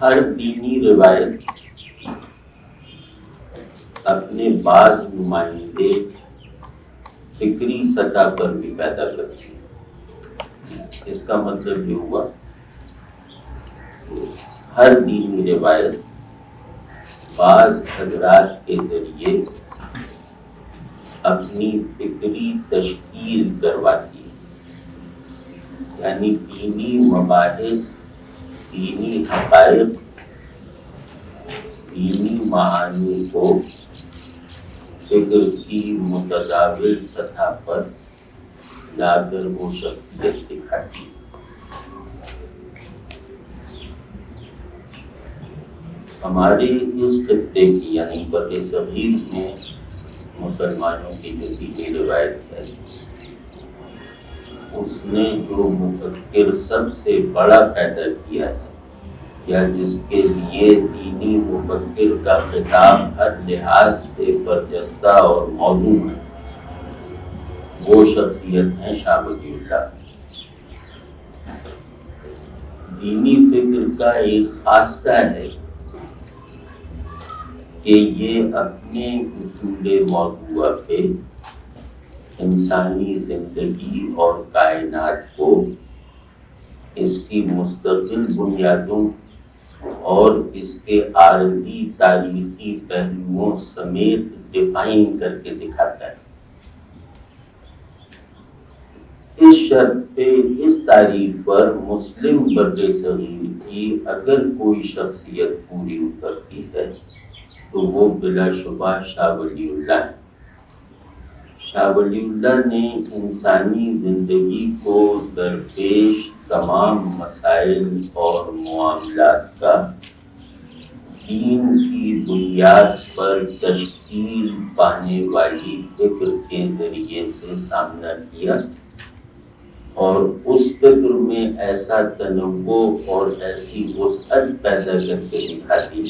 ہر دینی روایت اپنے بعض نمائندے فکری سطح پر بھی پیدا کرتی ہے۔ اس کا مطلب یہ ہوا کہ ہر دینی روایت بعض حضرات کے ذریعے اپنی فکری تشکیل کرواتی ہے، یعنی دینی مباحث، دینی حقائق، دینی معانی کو فکر کی متداول سطح پر لا کر وہ شخصیت دکھاتی ہے۔ ہمارے اس خطے کی یعنی بر صغیر میں مسلمانوں کی جو دینی روایت ہے، اس نے جو مفکر سب سے بڑا پیدا کیا ہے، یا جس کے لیے دینی مفکر کا خطاب ہر لحاظ سے برجستہ اور موزوں ہے، وہ شخصیت ہے شاہ ولی اللہ۔ دینی فکر کا ایک خاصہ ہے کہ یہ اپنے اصول موضوع پہ انسانی زندگی اور کائنات کو اس کی مستقل بنیادوں اور اس کے عارضی تاریخی پہلوؤں سمیت ڈیفائن کر کے دکھاتا ہے۔ اس شرط پہ، اس تعریف پر مسلم بر صغیر کی اگر کوئی شخصیت پوری اترتی ہے تو وہ بلا شبہ شاہ ولی اللہ ہے۔ شاہ ولی اللہ نے انسانی زندگی کو درپیش تمام مسائل اور معاملات کا دین کی بنیاد پر تشکیل پانے والی فکر کے ذریعے سے سامنا کیا، اور اس فکر میں ایسا تنوع اور ایسی وسعت پیدا کر کے دکھا دی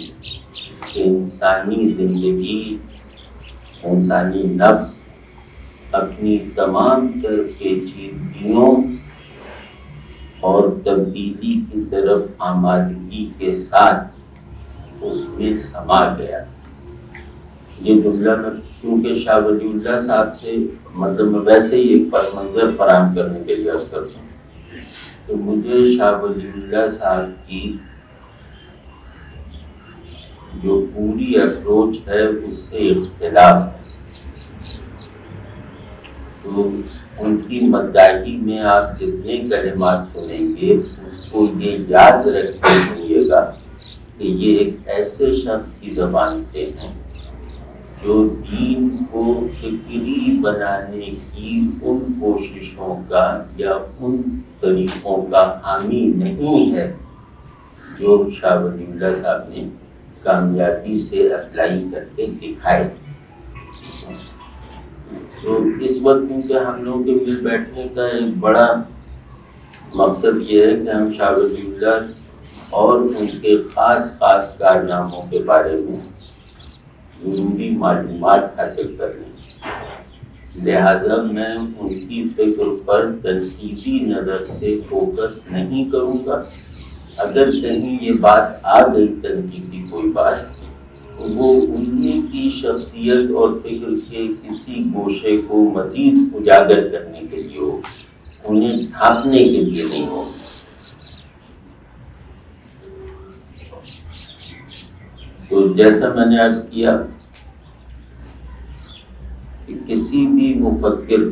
کہ انسانی زندگی، انسانی نفس اپنی تمام تر پیچیدگیوں اور تبدیلی کی طرف آمادگی کے ساتھ اس میں سما گیا۔ یہ جملہ میں چونکہ شاہ ولی اللہ صاحب سے مطلب میں ویسے ہی ایک پس منظر فراہم کرنے کے لیے عرض کرتا ہوں، تو مجھے شاہ ولی اللہ صاحب کی جو پوری اپروچ ہے اس سے اختلاف ہے۔ تو ان کی مداحی میں آپ جتنے کلمات سنیں گے اس کو یہ یاد رکھتے سنیے گا کہ یہ ایک ایسے شخص کی زبان سے ہیں جو دین کو فکری بنانے کی ان کوششوں کا یا ان طریقوں کا حامی نہیں ہے جو شاہ ولی اللہ صاحب نے کامیابی سے اپلائی کر کے دکھائے۔ تو اس وقت کیونکہ ہم لوگوں کے مل بیٹھنے کا ایک بڑا مقصد یہ ہے کہ ہم شاہ ولی اللہ اور ان کے خاص کارناموں کے بارے میں ضروری معلومات حاصل کر لیں، لہٰذا میں ان کی فکر پر تنقیدی نظر سے فوکس نہیں کروں گا۔ اگر کہیں یہ بات آ گئی تنقیدی کوئی بات، وہ انہی کی شخصیت اور فکر کے کسی گوشے کو مزید اجاگر کرنے کے لیے ہو، انہیں ڈھانپنے کے لیے نہیں ہو۔ تو جیسا میں نے عرض کیا کہ کسی بھی مفکر،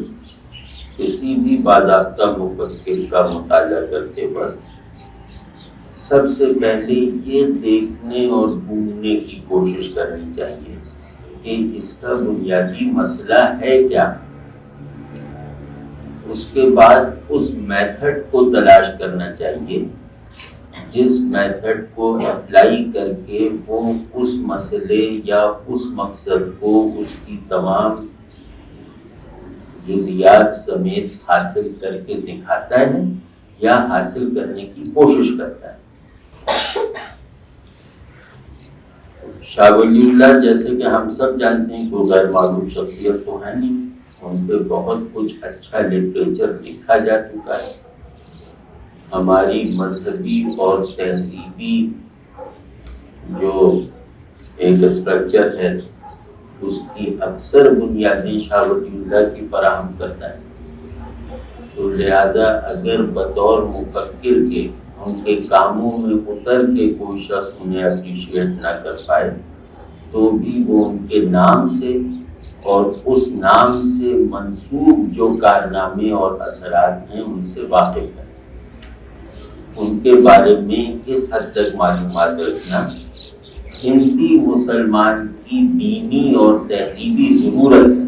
کسی بھی باضابطہ مفکر کا مطالعہ کرتے وقت سب سے پہلے یہ دیکھنے اور ڈھونڈنے کی کوشش کرنی چاہیے کہ اس کا بنیادی مسئلہ ہے کیا۔ اس کے بعد اس میتھڈ کو تلاش کرنا چاہیے جس میتھڈ کو اپلائی کر کے وہ اس مسئلے یا اس مقصد کو اس کی تمام جزیات سمیت حاصل کر کے دکھاتا ہے یا حاصل کرنے کی کوشش کرتا ہے۔ شاہ ولی اللہ جیسے کہ ہم سب جانتے ہیں کہ غیر معروف شخصیت تو ہے نہیں، ان پہ بہت کچھ اچھا لٹریچر لکھا جا چکا ہے۔ ہماری مذہبی اور تہذیبی جو ایک اسٹرکچر ہے اس کی اکثر بنیادیں شاہ ولی اللہ کی فراہم کرتا ہے. تو لہذا اگر بطور مفکر کے ان کے کاموں میں اتر کے کوئی شخص انہیں اپریشیٹ نہ کر پائے تو بھی وہ ان کے نام سے اور اس نام سے منسوب جو کارنامے اور اثرات ہیں ان سے واقف ہے. ان کے بارے میں اس حد تک معلومات رکھنا ہندی مسلمان کی دینی اور تہذیبی ضرورت ہے.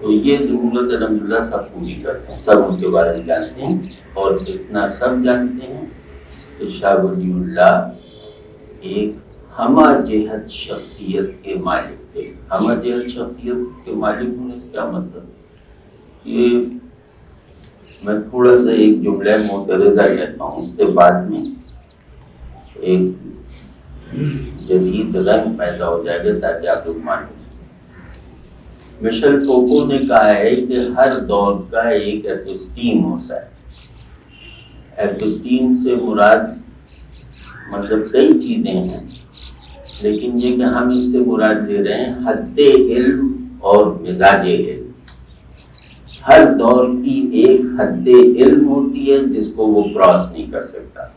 تو یہ ضرورت الحمدللہ سب پوری کرتے ہیں، سب ان کے بارے میں جانتے ہیں. اور اتنا سب جانتے ہیں کہ شاہ ولی اللہ ایک ہمہ جہت شخصیت کے مالک تھے. ہمہ جہت شخصیت کے مالک ہونے سے کیا مطلب کہ میں تھوڑا سا ایک جملہ معترضہ کہتا ہوں، اس سے بعد میں ایک جدید رنگ پیدا ہو جائے گا تاکہ آپ لوگ مان سکیں. مشل فوکو نے کہا ہے کہ ہر دور کا ایک ایپسٹیم ہوتا ہے. ایپسٹیم سے مراد مطلب کئی چیزیں ہیں، لیکن یہ کہ ہم اس سے مراد لے رہے ہیں حد علم اور مزاج علم. ہر دور کی ایک حد علم ہوتی ہے جس کو وہ کراس نہیں کر سکتا.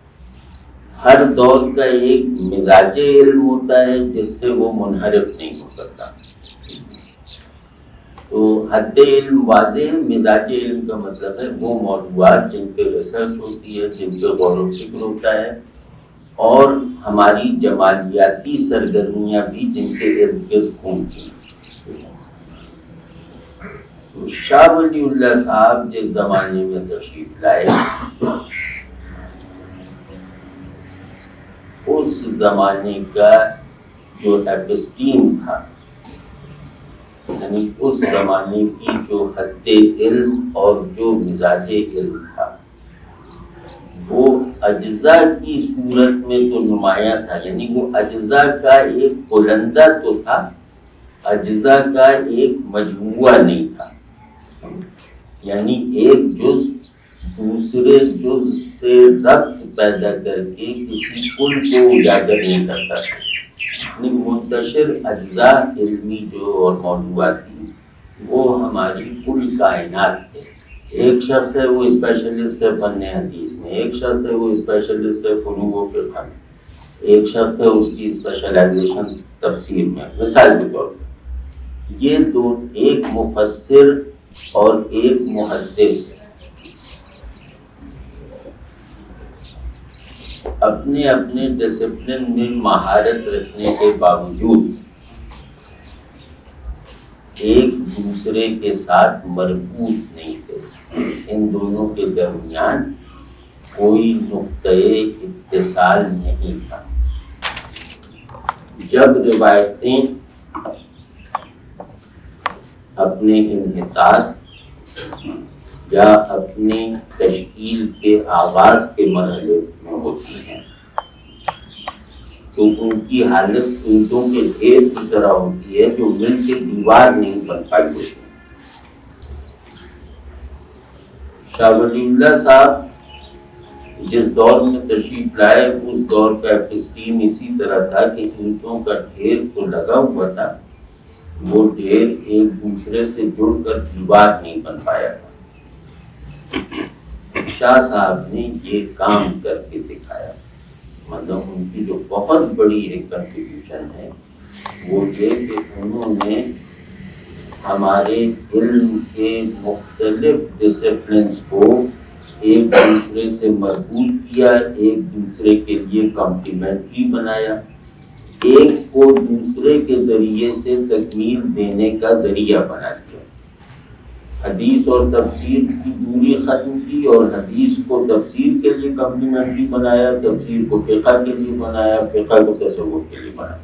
ہر دور کا ایک مزاج علم ہوتا ہے جس سے وہ منحرف نہیں ہو سکتا. تو حد علم واضح ہے، مزاج علم کا مطلب ہے وہ موضوعات جن پہ ریسرچ ہوتی ہے، جن پہ غور و فکر ہوتا ہے، اور ہماری جمالیاتی سرگرمیاں بھی جن کے ارد گرد گھومتی ہیں. تو شاہ ولی اللہ صاحب جس زمانے میں تشریف لائے اس زمانے کا جو ایپسٹیم تھا، یعنی اس زمانے کی جو حد علم اور جو مزاج علم تھا، وہ اجزاء کی صورت میں تو نمایاں تھا. یعنی وہ اجزاء کا ایک بلندہ تو تھا، اجزاء کا ایک مجموعہ نہیں تھا. یعنی ایک جز دوسرے جز سے ربط پیدا کر کے کسی کل کو اجاگر نہیں کرتا تھا. یعنی منتشر اجزاء علمی جو اور موضوعات تھی وہ ہماری کل کائنات تھے. ایک شخص ہے وہ اسپیشلسٹ ہے فن حدیث میں، ایک شخص ہے وہ اسپیشلسٹ ہے فنون و فقہ میں، ایک شخص ہے اس کی اسپیشلائزیشن تفسیر میں. مثال کے طور پر یہ دو، ایک مفسر اور ایک محدث، اپنے اپنے ڈسپلن میں مہارت رکھنے کے باوجود ایک دوسرے کے ساتھ مربوط نہیں تھے. ان دونوں کے درمیان کوئی نقطۂ اتصال نہیں تھا. جب روایتیں اپنے انحطاط یا اپنی تشکیل کے آغاز کے مرحلے میں ہوتی ہیں تو ان کی حالت اینٹوں کے ڈھیر کی طرح ہوتی ہے جو مل کے دیوار نہیں بن پائی ہوتی. شاہ ولی اللہ صاحب جس دور میں تشریف لائے اس دور کا ایپسٹیم اسی طرح تھا کہ اینٹوں کا ڈھیر تو لگا ہوا تھا، وہ ڈھیر ایک دوسرے سے جڑ کر دیوار نہیں بن پایا تھا. شاہ صاحب نے یہ کام کر کے دکھایا. مطلب ان کی جو بہت بڑی ایک کنٹریبیوشن ہے وہ یہ کہ انہوں نے ہمارے علم کے مختلف ڈسپلنس کو ایک دوسرے سے مربوط کیا، ایک دوسرے کے لیے کمپلیمنٹری بنایا، ایک کو دوسرے کے ذریعے سے تکمیل دینے کا ذریعہ بنا دیا. حدیث اور تفسیر کی دوری ختم کی اور حدیث کو تفسیر کے لیے کمپلیمنٹری بنایا، تفسیر کو فقہ کے لیے بنایا، فقہ کو تصوف کے لیے بنایا.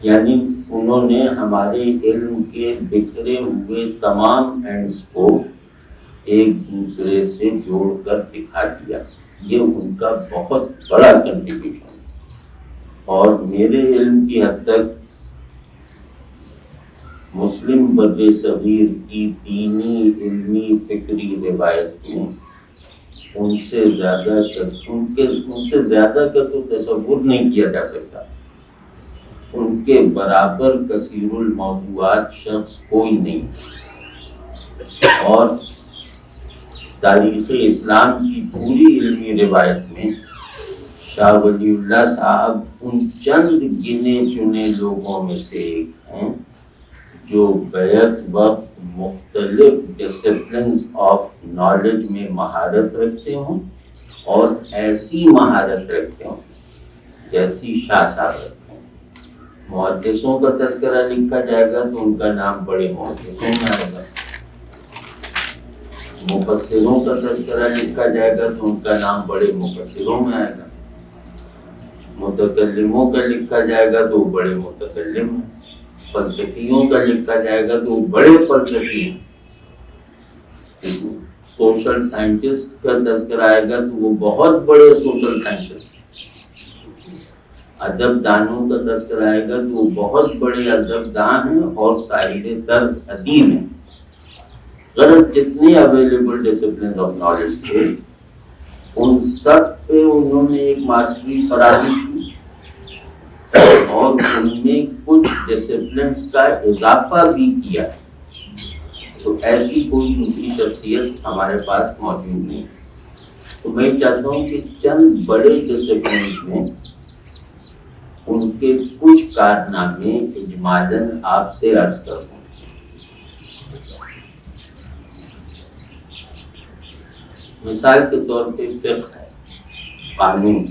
یعنی انہوں نے ہمارے علم کے بکھرے ہوئے تمام اینڈز کو ایک دوسرے سے جوڑ کر دکھا دیا. یہ ان کا بہت بڑا کنٹریبیوشن ہے. اور میرے علم کی حد تک مسلم بر صغیر کی دینی علمی فکری روایت میں ان سے زیادہ کا تو تصور نہیں کیا جا سکتا. ان کے برابر کثیر الموضوعات شخص کوئی نہیں. اور تاریخ اسلام کی پوری علمی روایت میں شاہ ولی اللہ صاحب ان چند گنے چنے لوگوں میں سے ایک ہیں جو بیک وقت مختلف ڈسپلنز آف نالج میں مہارت رکھتے ہوں اور ایسی مہارت رکھتے ہوں جیسی شاہ صاحب رکھتے ہیں. محدثوں کا تذکرہ لکھا جائے گا تو ان کا نام بڑے محدثوں میں آئے گا. مفسروں کا تذکرہ لکھا جائے گا تو ان کا نام بڑے مفسروں میں آئے گا. متکلموں کا لکھا جائے گا تو بڑے متکلم ہیں. فلسفیوں کا لکھا جائے گا تو بڑے فلسفی ہیں. سوشل سائنٹسٹ کا تذکرہ آئے گا تو وہ بہت بڑے سوشل سائنٹسٹ ہیں. ادب دانوں کا تذکرہ آئے گا تو وہ بہت بڑے ادب دان ہیں اور صاحب طرز ادیب ہیں. غلط جتنے اویلیبل ڈسپلن آف نالج تھے ان سب پہ انہوں نے ایک ماسٹری فراہم کی اور ان میں کچھ ڈسپلنس کا اضافہ بھی کیا. تو ایسی کوئی دوسری شخصیت ہمارے پاس موجود نہیں. تو میں چاہتا ہوں کہ چند بڑے ڈسپلنس میں ان کے کچھ کارنامے اجمالاً آپ سے عرض کروں. مثال کے طور پہ فقہ ہے، قانون.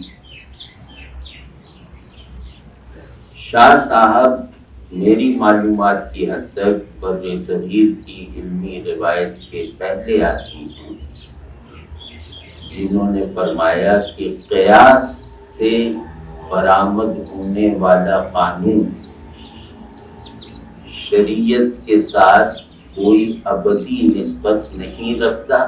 شاہ صاحب میری معلومات کی حد تک بر صغیر کی علمی روایت کے پہلے آدمی ہیں جنہوں نے فرمایا کہ قیاس سے برآمد ہونے والا قانون شریعت کے ساتھ کوئی ابدی نسبت نہیں رکھتا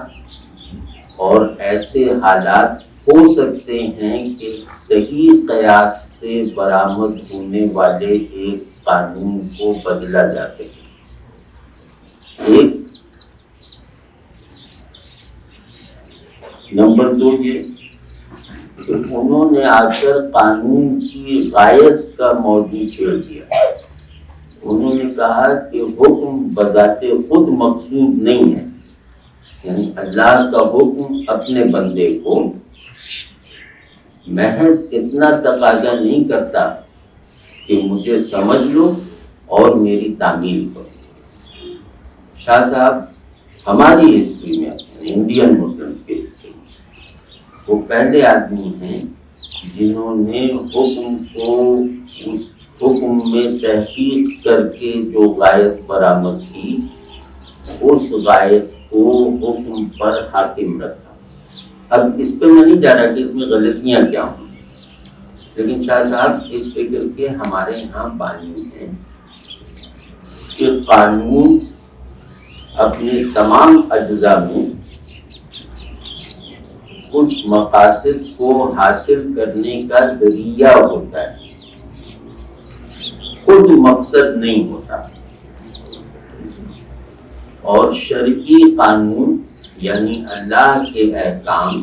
اور ایسے حالات ہو سکتے ہیں کہ صحیح قیاس سے برآمد ہونے والے ایک قانون کو بدلا جا سکے. ایک نمبر 2 یہ کہ انہوں نے آ کر قانون کی غایت کا موضوع چھیڑ دیا. انہوں نے کہا کہ حکم بذات خود مقصود نہیں ہے، یعنی اللہ کا حکم اپنے بندے کو محض اتنا تقاضا نہیں کرتا کہ مجھے سمجھ لو اور میری تعمیل کرو. شاہ صاحب ہماری ہسٹری میں انڈین مسلمز کے ہسٹری میں وہ پہلے آدمی ہیں جنہوں نے حکم کو اس حکم میں تحقیق کر کے جو غایت برآمد کی اس غایت کو حکم پر حاکم رکھا. اب اس پہ میں نہیں جا رہا کہ اس میں غلطیاں کیا ہوں، لیکن شاہ صاحب اس فکر کے ہمارے یہاں بانی ہیں کہ قانون اپنے تمام اجزاء میں کچھ مقاصد کو حاصل کرنے کا ذریعہ ہوتا ہے، خود مقصد نہیں ہوتا. اور شرعی قانون یعنی اللہ کے احکام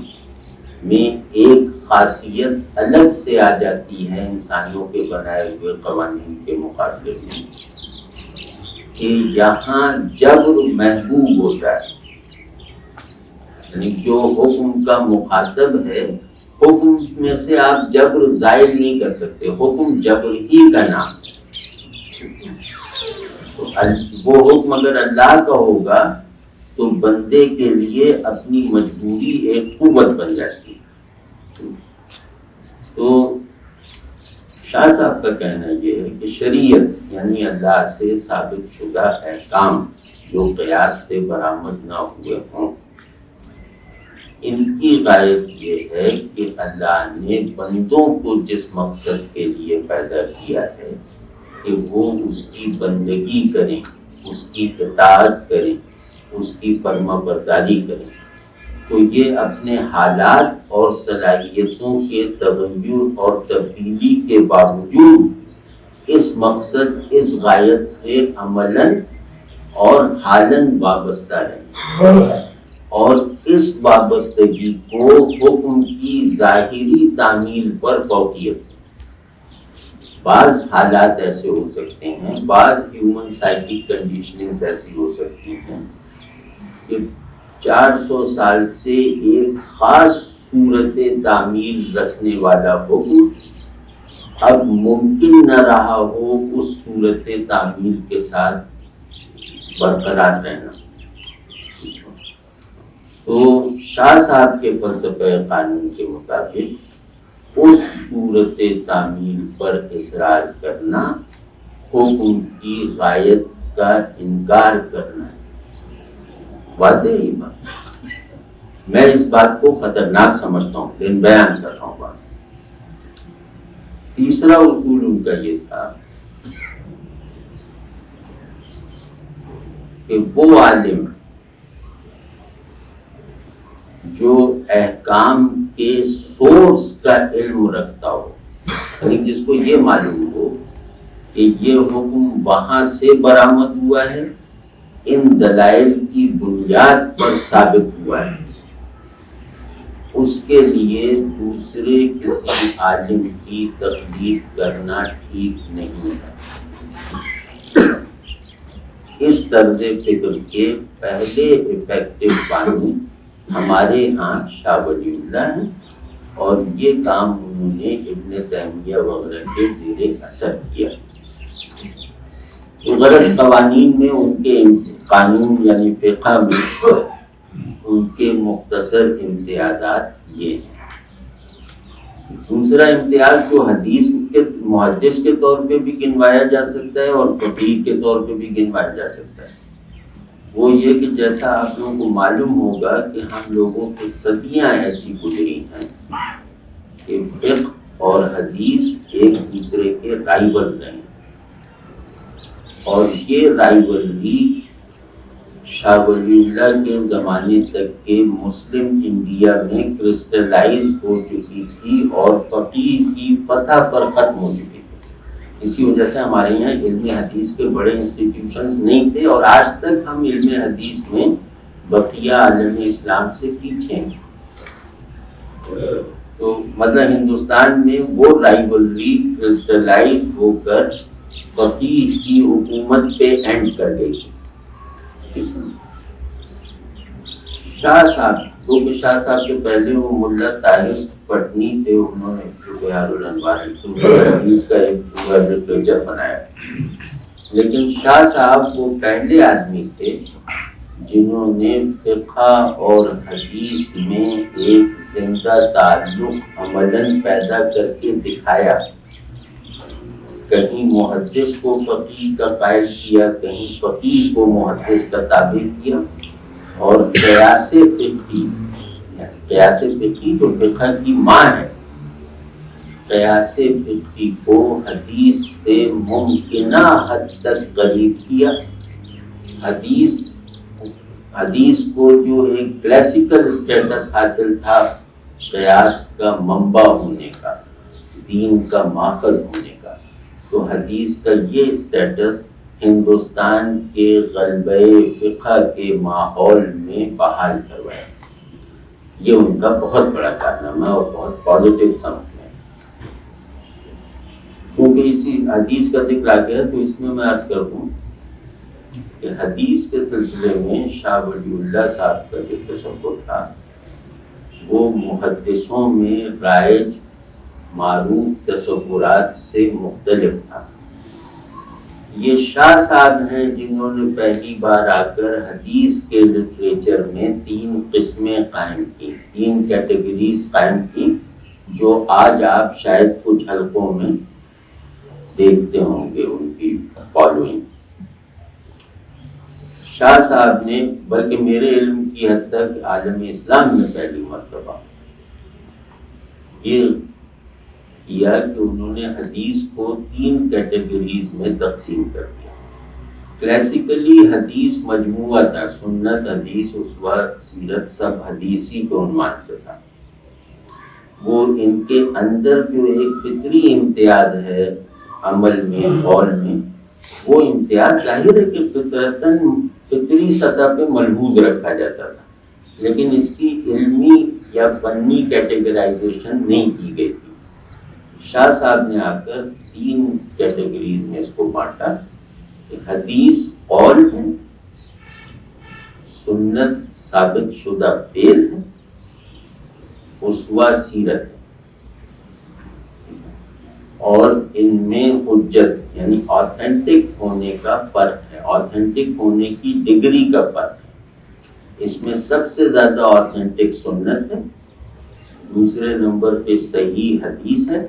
میں ایک خاصیت الگ سے آ جاتی ہے انسانوں کے بنائے ہوئے قوانین کے مقابلے میں کہ یہاں جبر محبوب ہوتا ہے. یعنی جو حکم کا مخاطب ہے حکم میں سے آپ جبر ظاہر نہیں کر سکتے، حکم جبر ہی کا نام ہے. وہ حکم اگر اللہ کا ہوگا تو بندے کے لیے اپنی مجبوری ایک قوت بن جاتی ہے. تو شاہ صاحب کا کہنا یہ ہے کہ شریعت یعنی اللہ سے ثابت شدہ احکام جو قیاس سے برآمد نہ ہوئے ہوں، ان کی غایت یہ ہے کہ اللہ نے بندوں کو جس مقصد کے لیے پیدا کیا ہے کہ وہ اس کی بندگی کریں، اس کی اطاعت کریں، اس کی فرما برداری کریں. تو یہ اپنے حالات اور صلاحیتوں کے تغیر اور تبدیلی کے باوجود اس مقصد اس غایت سے عملاً اور حالاً وابستہ رہیں اور اس وابستگی کو حکم کی ظاہری تعمیل پر فوقیت. بعض حالات ایسے ہو سکتے ہیں، بعض ہیومن سائیکک کنڈیشننگز ایسی ہو سکتی ہیں کہ 400 سال سے ایک خاص صورت تعمیل رکھنے والا حکم اب ممکن نہ رہا ہو اس صورت تعمیل کے ساتھ برقرار رہنا. تو شاہ صاحب کے فلسفہ قانون کے مطابق اس صورت تعمیل پر اصرار کرنا حکم کی غایت کا انکار کرنا ہے. واضح ہی بات. میں اس بات کو خطرناک سمجھتا ہوں لیکن بیان کر رہا ہوں بات. تیسرا اصول ان کا یہ تھا کہ وہ عالم جو احکام کے سورس کا علم رکھتا ہو، یعنی جس کو یہ معلوم ہو کہ یہ حکم وہاں سے برآمد ہوا ہے، ان دلائل کی بنیاد پر ثابت ہوا ہے، اس کے لیے دوسرے کسی عالم کی تقلید کرنا ٹھیک نہیں ہے. اس طرز فکر کے پہلے افیکٹو بانی ہمارے ہاں شاہ ولی اللہ ہیں، اور یہ کام انہوں نے ابن تیمیہ وغیرہ کے زیر اثر کیا. غرض قوانین میں ان کے قانون یعنی فقہ میں ان کے مختصر امتیازات یہ ہیں. دوسرا امتیاز جو حدیث کے محدث کے طور پہ بھی گنوایا جا سکتا ہے اور فقیہ کے طور پہ بھی گنوایا جا سکتا ہے، وہ یہ کہ جیسا آپ لوگوں کو معلوم ہوگا کہ ہم لوگوں کی صدیاں ایسی گزری ہیں کہ فقہ اور حدیث ایک دوسرے کے رائیول رہے ہیں، اور یہ رائیولری شاہ ولی اللہ کے زمانے تک کے مسلم انڈیا میں کرسٹلائز ہو چکی تھی اور فقیہ کی فتح پر ختم ہو چکی تھی. اسی وجہ سے ہمارے یہاں علم حدیث کے بڑے انسٹیٹیوشنز نہیں تھے، اور آج تک ہم علم حدیث میں بقیہ عالم اسلام سے پیچھے ہیں. تو مطلب ہندوستان میں وہ رائیولری کرسٹلائز ہو کر فقیہ کی حکومت پہ اینڈ کر گئی تھی. شاہ صاحب کیونکہ شاہ صاحب کے پہلے وہ ملا طاہر پٹنی تھے، انہوں نے بہار الانوار حدیث کا ایک پورا لٹریچر بنایا، لیکن شاہ صاحب وہ پہلے آدمی تھے جنہوں نے فقہ اور حدیث میں ایک زندہ تعلق عملاً پیدا کر کے دکھایا. کہیں محدث کو فقیہ کا قائل کیا، کہیں فقیہ کو محدث کا تابع کیا، اور قیاس فقہی جو فقہ کی ماں ہے، قیاس فقہی کو حدیث سے ممکنہ حد تک قریب کیا. حدیث کو جو ایک کلاسیکل اسٹیٹس حاصل تھا قیاس کا منبع ہونے کا، دین کا ماخذ ہونے کا، تو حدیث کا یہ اسٹیٹس ہندوستان کے غلبہ فقہ کے ماحول میں بحال کروایا. یہ ان کا بہت بڑا کارنامہ ہے اور بہت پازیٹیو سمت ہے. کیونکہ اسی حدیث کا ذکر آ گیا تو اس میں عرض کر دوں کہ حدیث کے سلسلے میں شاہ ولی اللہ صاحب کا جو تصور تھا وہ محدثوں میں رائج معروف تصورات سے مختلف تھا. یہ شاہ صاحب ہیں جنہوں نے پہلی بار آ کر حدیث کے لٹریچر میں 3 قسمیں قائم کی، 3 کیٹیگریز قائم کی، جو آج آپ شاید کچھ حلقوں میں دیکھتے ہوں گے ان کی فالوئنگ. شاہ صاحب نے بلکہ میرے علم کی حد تک عالم اسلام میں پہلی مرتبہ یہ کیا کہ انہوں نے حدیث کو 3 کیٹیگریز میں تقسیم کر دیا. کلاسیکلی حدیث مجموعہ تھا، سنت، حدیث، اسوہ، سیرت، سب حدیثی کے عنوان سے تھا. وہ ان کے اندر جو ایک فطری امتیاز ہے عمل میں، قول میں، وہ امتیاز ظاہر ہے کہ فطری سطح پہ ملحوظ رکھا جاتا تھا. لیکن اس کی علمی یا فنی کیٹیگرائزیشن نہیں کی گئی تھی۔ شاہ صاحب نے آ کر 3 کیٹیگریز میں اس کو بانٹا کہ حدیث قول ہے، سنت ثابت شدہ فعل ہے، اسوہ سیرت ہے، اور ان میں حجت یعنی آتھینٹک ہونے کا فرق ہے، آتھینٹک ہونے کی ڈگری کا فرق ہے۔ اس میں سب سے زیادہ آتھینٹک سنت ہے، دوسرے نمبر پہ صحیح حدیث ہے،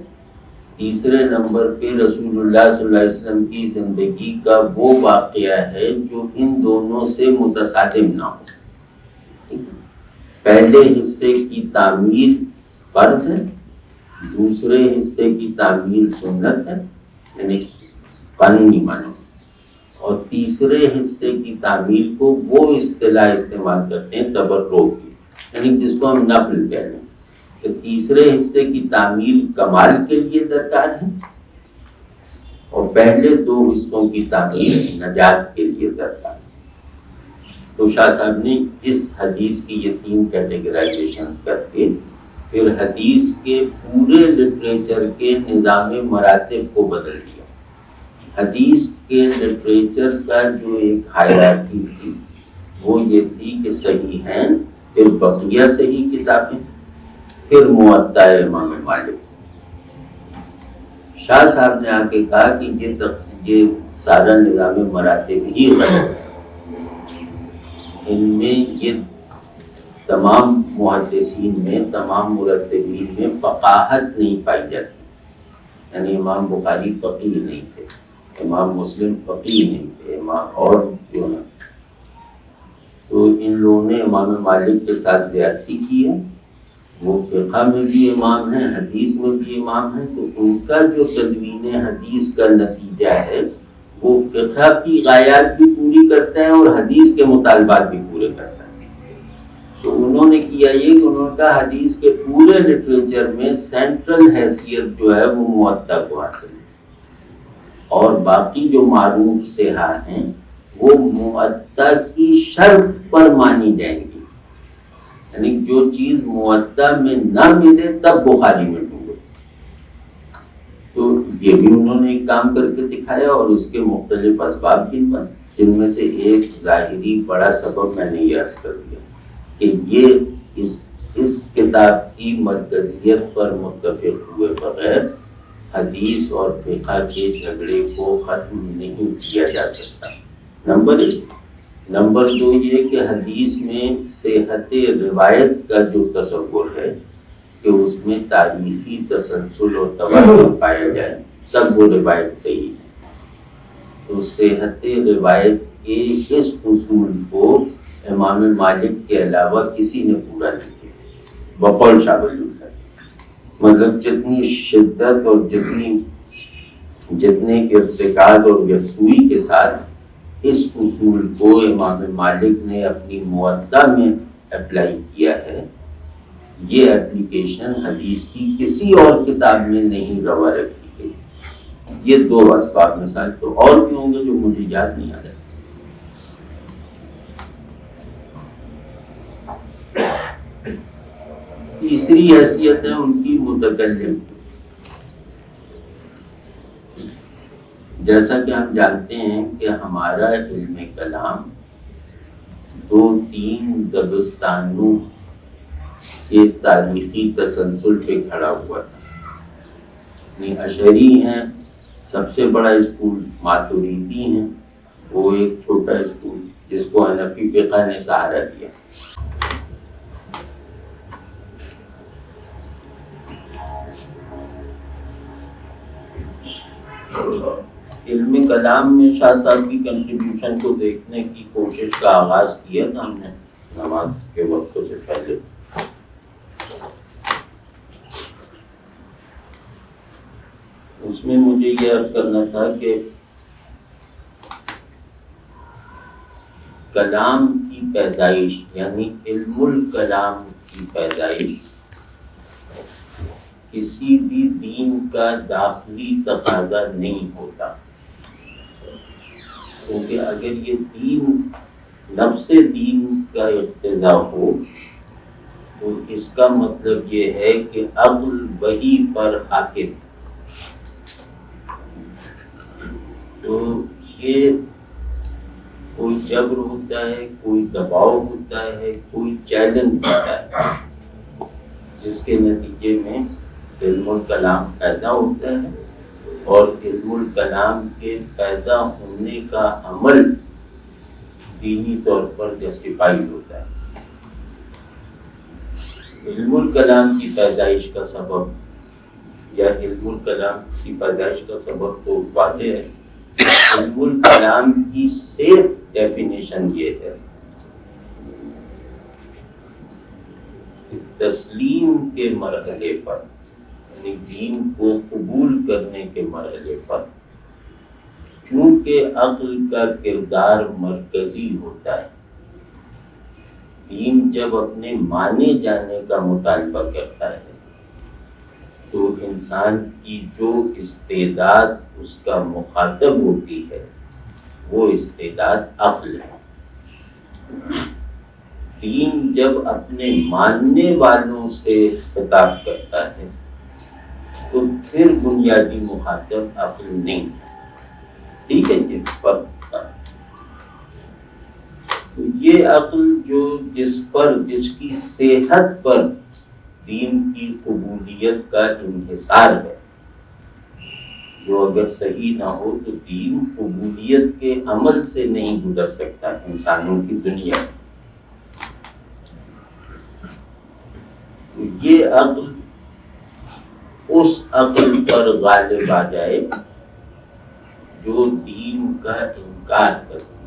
تیسرے نمبر پہ رسول اللہ صلی اللہ علیہ وسلم کی زندگی کا وہ واقعہ ہے جو ان دونوں سے متصادم نہ ہو۔ پہلے حصے کی تعمیل فرض ہے، دوسرے حصے کی تعمیل سنت ہے یعنی قانونی معنی، اور تیسرے حصے کی تعمیل کو وہ اصطلاح استعمال کرتے ہیں تبرک کی، یعنی جس کو ہم نفل کہہ رہے ہیں کہ تیسرے حصے کی تعمیل کمال کے لیے درکار ہے اور پہلے 2 حصوں کی تعمیل نجات کے لیے درکار ہے۔ تو شاہ صاحب نے اس حدیث کی یہ 3 کیٹیگرائزیشن کر کے پھر حدیث کے پورے لٹریچر کے نظام مراتب کو بدل دیا۔ حدیث کے لٹریچر کا جو ایک ہائرارکی تھی وہ یہ تھی کہ صحیح ہیں، پھر بقیہ صحیح کتابیں، پھر موطا امام مالک۔ شاہ صاحب نے آ کے کہا کہ یہ سارا نظام مراتب ہی غلط ہے، ان میں یہ تمام محدثین میں، تمام مرتبین میں فقاہت نہیں پائی جاتی، یعنی امام بخاری فقیہ نہیں تھے، امام مسلم فقیہ نہیں تھے، امام اور جو ہے تو ان لوگوں نے امام مالک کے ساتھ زیادتی کی ہے۔ وہ فقہ میں بھی امام ہیں، حدیث میں بھی امام ہیں، تو ان کا جو تدوین حدیث کا نتیجہ ہے وہ فقہ کی غایات بھی پوری کرتا ہے اور حدیث کے مطالبات بھی پورے کرتا ہے۔ تو انہوں نے کیا یہ کہ انہوں نے کہا حدیث کے پورے لٹریچر میں سینٹرل حیثیت جو ہے وہ موطا کو حاصل ہے، اور باقی جو معروف صحاح ہیں وہ موطا کی شرط پر مانی جائیں گی، یعنی جو چیز موطا میں نہ ملے تب بخاری میں ڈھونڈو۔ تو یہ بھی انہوں نے ایک کام کر کے دکھایا، اور اس کے مختلف اسباب بھی بن، جن میں سے ایک ظاہری بڑا سبب میں نے یہ عرض کر دیا کہ یہ اس کتاب کی مرکزیت پر متفق ہوئے بغیر حدیث اور فقہ کے جھگڑے کو ختم نہیں کیا جا سکتا، نمبر 1۔ نمبر 2 یہ کہ حدیث میں صحت روایت کا جو تصور ہے کہ اس میں تاریخی تسلسل اور تواتر پایا جائے تب وہ روایت صحیح ہے، تو صحت روایت کے اس اصول کو امام مالک کے علاوہ کسی نے پورا نہیں کیا بقول شاہ ولی اللہ۔ مطلب جتنی شدت اور جتنے ارتکاز اور یکسوئی کے ساتھ اس اصول کو امام مالک نے اپنی موطا میں اپلائی کیا ہے، یہ اپلیکیشن حدیث کی کسی اور کتاب میں نہیں روا رکھی گئی۔ یہ 2 اسباب، مثال تو اور بھی ہوں گے جو مجھے یاد نہیں آ رہے۔ تیسری حیثیت ہے ان کی متکلم۔ جیسا کہ ہم جانتے ہیں کہ ہمارا علم کلام 2-3 دبستانوں کے تاریخی تسلسل پہ کھڑا ہوا تھا، یعنی اشعری ہیں سب سے بڑا اسکول، ماتریدی ہیں وہ ایک چھوٹا اسکول جس کو حنفی فقہ نے سہارا دیا۔ علم کلام میں شاہ صاحب کی کنٹریبیوشن کو دیکھنے کی کوشش کا آغاز کیا تھا ہم نے نماز کے وقتوں سے پہلے۔ اس میں مجھے یہ عرض کرنا تھا کہ کلام کی پیدائش یعنی علم الکلام کی پیدائش کسی بھی دین کا داخلی تقاضا نہیں ہوتا، کیونکہ اگر یہ دین نفس دین کا اقتضا ہو تو اس کا مطلب یہ ہے کہ عقل وہی پر حاکم. تو یہ کوئی جبر ہوتا ہے، کوئی دباؤ ہوتا ہے، کوئی چیلنج ہوتا ہے، جس کے نتیجے میں علم الکلام پیدا ہوتا ہے، اور علم الکلام کے پیدا ہونے کا عمل دینی طور پر جسٹیفائیڈ ہوتا ہے. علم الکلام کی پیدائش کا سبب یا علم الکلام کی پیدائش کا سبب تو واضح ہے. علم الکلام کی سیف ڈیفینیشن یہ ہے کہ تسلیم کے مرحلے پر، یعنی دین کو قبول کرنے کے مرحلے پر، چونکہ عقل کا کردار مرکزی ہوتا ہے، دین جب اپنے مانے جانے کا مطالبہ کرتا ہے تو انسان کی جو استعداد اس کا مخاطب ہوتی ہے وہ استعداد عقل ہے. دین جب اپنے ماننے والوں سے خطاب کرتا ہے تو پھر بنیادی مخاطب عقل نہیں. ٹھیک ہے، یہ فرق ہے. تو یہ عقل جس کی صحت پر دین کی قبولیت کا انحصار ہے، جو اگر صحیح نہ ہو تو دین قبولیت کے عمل سے نہیں گزر سکتا انسانوں کی دنیا میں. تو یہ عقل اس عقل پر غالب آ جائے جو دین کا انکار کرتی ہے.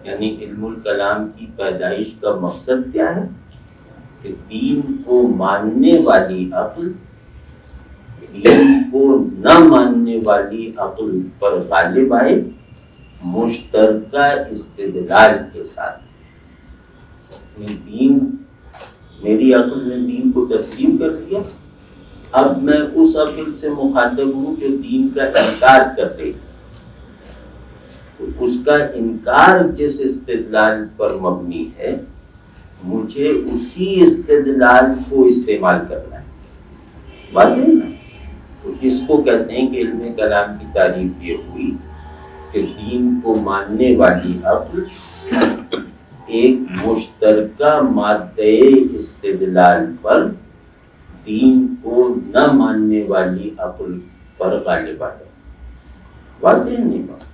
یعنی علم الکلام کی پیدائش کا مقصد کیا ہے کہ دین کو ماننے والی عقل دین کو نہ ماننے والی عقل پر غالب آئے، مشترکہ استدلال کے ساتھ. دین، میری عقل نے دین کو تسلیم کر لیا، اب میں اس عقل سے مخاطب ہوں جو دین کا انکار کر رہی ہے. تو اس کا انکار جس استدلال پر مبنی ہے، مجھے اسی استدلال کو استعمال کرنا ہے. واضح ہے نا؟ تو اس کو کہتے ہیں کہ علم کلام کی تعریف یہ ہوئی کہ دین کو ماننے والی عقل ایک مشترکہ مادہ استدلال پر دین کو نہ ماننے والی عقل پر غالب آ جائے. واضح نہیں بات.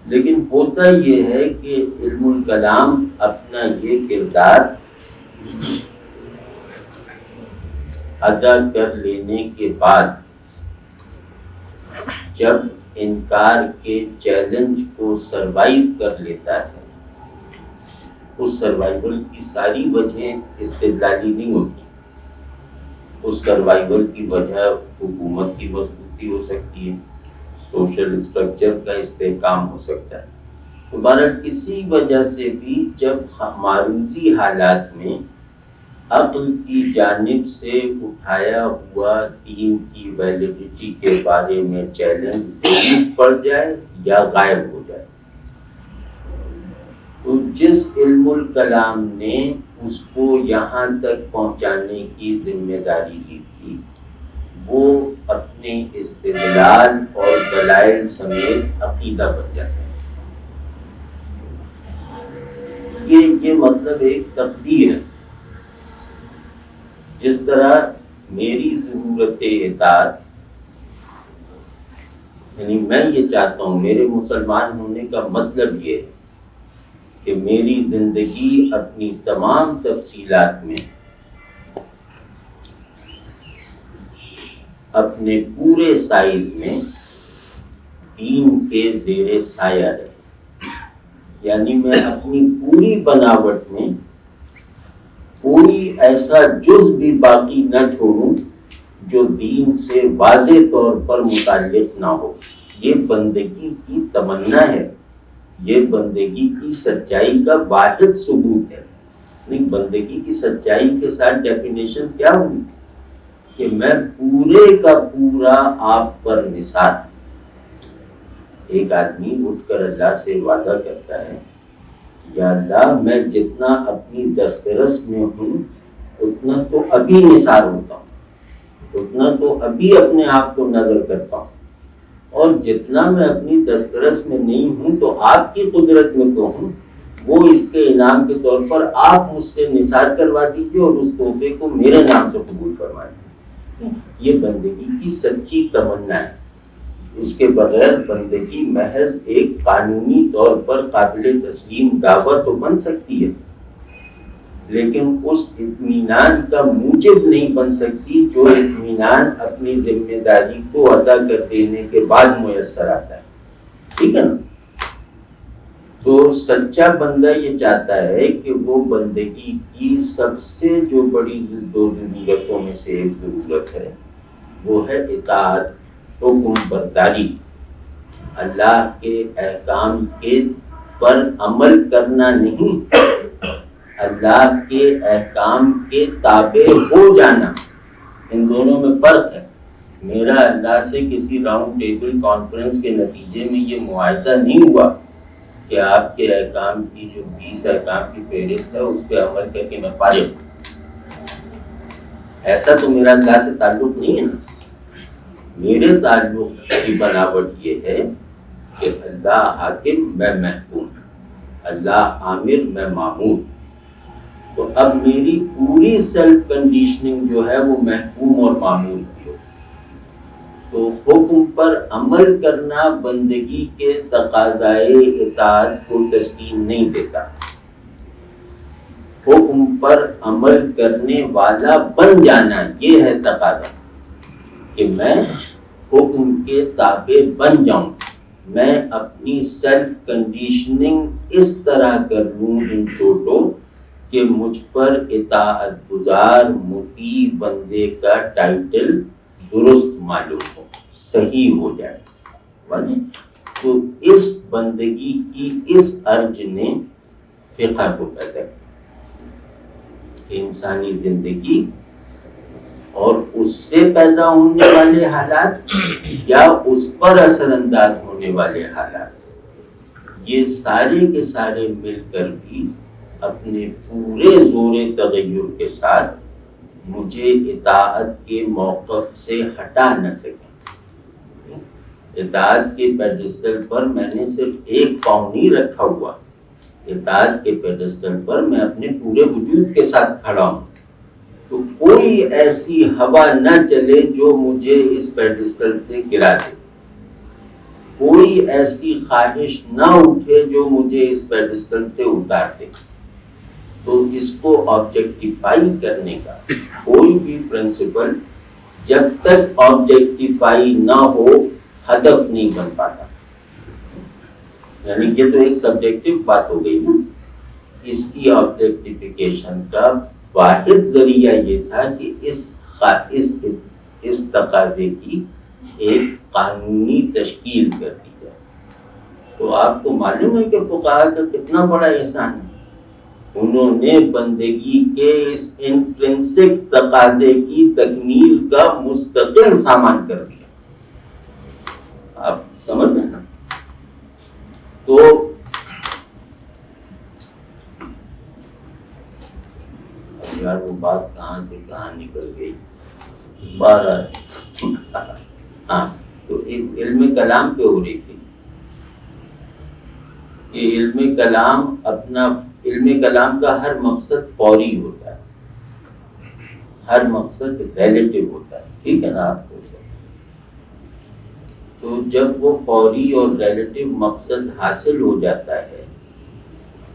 لیکن ہوتا یہ ہے کہ علم الکلام اپنا یہ کردار ادا کر لینے کے بعد جب انکار کے چیلنج کو سروائیو کر لیتا ہے، اس سروائیول کی ساری وجہیں استدلالی نہیں ہوتی. اس سروائیول کی وجہ حکومت کی مضبوطی ہو سکتی ہے، سوشل اسٹرکچر کا استحکام ہو سکتا ہے. تو بہرحال کسی وجہ سے بھی جب معروضی حالات میں عقل کی جانب سے اٹھایا ہوا دین کی ویلیڈیٹی کے بارے میں چیلنج ضعیف پڑ جائے یا غائب ہو جائے، تو جس علم الکلام نے اس کو یہاں تک پہنچانے کی ذمہ داری لی تھی، وہ اپنے استدلال اور دلائل سمیت عقیدہ بن جاتا ہے. یہ مطلب ایک تقدیر ہے. جس طرح میری ضرورت اطاعت، یعنی میں یہ چاہتا ہوں، میرے مسلمان ہونے کا مطلب یہ ہے کہ میری زندگی اپنی تمام تفصیلات میں اپنے پورے سائز میں دین کے زیر سایہ رہے. یعنی میں اپنی پوری بناوٹ میں کوئی ایسا جز بھی باقی نہ چھوڑوں جو دین سے واضح طور پر متعلق نہ ہو. یہ بندگی کی تمنا ہے، یہ بندگی کی سچائی کا واحد ثبوت ہے. نہیں، بندگی کی سچائی کے ساتھ ڈیفینیشن کیا ہوئی کہ میں پورے کا پورا آپ پر نثار. ایک آدمی اٹھ کر اللہ سے وعدہ کرتا ہے، یا اللہ میں جتنا اپنی دسترس میں ہوں اتنا تو ابھی نثار ہوتا ہوں، اتنا تو ابھی اپنے آپ کو نظر کرتا ہوں، اور جتنا میں اپنی دسترس میں نہیں ہوں تو آپ کی قدرت میں تو ہوں، وہ اس کے انعام کے طور پر آپ مجھ سے نثار کروا دیجیے اور اس تحفے کو میرے نام سے قبول فرما دیجیے۔ یہ بندگی کی سچی تمنا ہے۔ اس کے بغیر بندگی محض ایک قانونی طور پر قابل تسلیم دعوت تو بن سکتی ہے، لیکن اس اطمینان کا موجب نہیں بن سکتی جو اطمینان اپنی ذمہ داری کو ادا کر دینے کے بعد میسر آتا ہے۔ ٹھیک ہے نا؟ تو سچا بندہ یہ چاہتا ہے کہ وہ بندگی کی سب سے جو بڑی دو ضرورتوں میں سے ایک ضرورت ہے وہ ہے اطاعت، حکم برداری، اللہ کے احکام کے پر عمل کرنا نہیں، اللہ کے احکام کے تابع ہو جانا۔ ان دونوں میں فرق ہے۔ میرا اللہ سے کسی راؤنڈ ٹیبل کانفرنس کے نتیجے میں یہ معاہدہ نہیں ہوا کہ آپ کے احکام کی جو 20 احکام کی فہرست ہے اس پہ عمل کر کے میں فارغ ہوں۔ ایسا تو میرا اللہ سے تعلق نہیں ہے نا۔ میرے تعلق کی بناوٹ یہ ہے کہ اللہ حاکم، میں محکوم، اللہ عامر، میں مامور۔ تو اب میری پوری سیلف کنڈیشننگ جو ہے وہ محکوم اور مامور کی ہو۔ تو حکم پر عمل کرنا بندگی کے تقاضائے اطاعت کو تسکین نہیں دیتا۔ حکم پر عمل کرنے والا بن جانا یہ ہے تقاضا، کہ میں حکم کے تابع بن جاؤں، میں اپنی سیلف کنڈیشننگ اس طرح کر لوں ان ٹوٹو کہ مجھ پر اطاعت گزار مطیع بندے کا ٹائٹل درست معلوم ہو، صحیح ہو جائے۔ تو اس بندگی کی اس ارج نے فقہ کو پیدا کیا کہ انسانی زندگی اور اس سے پیدا ہونے والے حالات یا اس پر اثر انداز ہونے والے حالات، یہ سارے کے سارے مل کر بھی اپنے پورے زور تغیر کے ساتھ مجھے اطاعت کے موقف سے ہٹا نہ سکے۔ اطاعت کے پیڈسٹل پر میں نے صرف ایک پاؤں نہیں رکھا ہوا، اطاعت کے پیڈسٹل پر میں اپنے پورے وجود کے ساتھ کھڑا ہوں۔ تو کوئی ایسی ہوا نہ چلے جو مجھے اس پیڈسٹل سے گرا دے، کوئی ایسی خواہش نہ اٹھے جو مجھے اس پیڈسٹل سے اتار دے۔ تو اس کو آبجیکٹیفائی کرنے کا کوئی بھی پرنسپل جب تک آبجیکٹیفائی نہ ہو ہدف نہیں بن پاتا۔ یعنی یہ تو ایک سبجیکٹو بات ہو گئی نا۔ اس کی آبجیکٹیفیکیشن کا واحد ذریعہ یہ تھا کہ اس تقاضے کی ایک قانونی تشکیل کر دی جائے۔ تو آپ کو معلوم ہے کہ فقہاء کا کتنا بڑا احسان ہے، انہوں نے بندگی کے اس انٹرنسک تقاضے کی تکمیل کا مستقل سامان کر دیا۔ آپ سمجھ رہے نا؟ تو یار وہ بات کہاں سے کہاں نکل گئی، ہاں تو علم کلام پہ ہو رہی تھی کہ علم کلام کا ہر مقصد فوری ہوتا ہے، ہر مقصد ریلیٹو ہوتا ہے۔ ٹھیک ہے نا؟ آپ کو تو جب وہ فوری اور ریلیٹو مقصد حاصل ہو جاتا ہے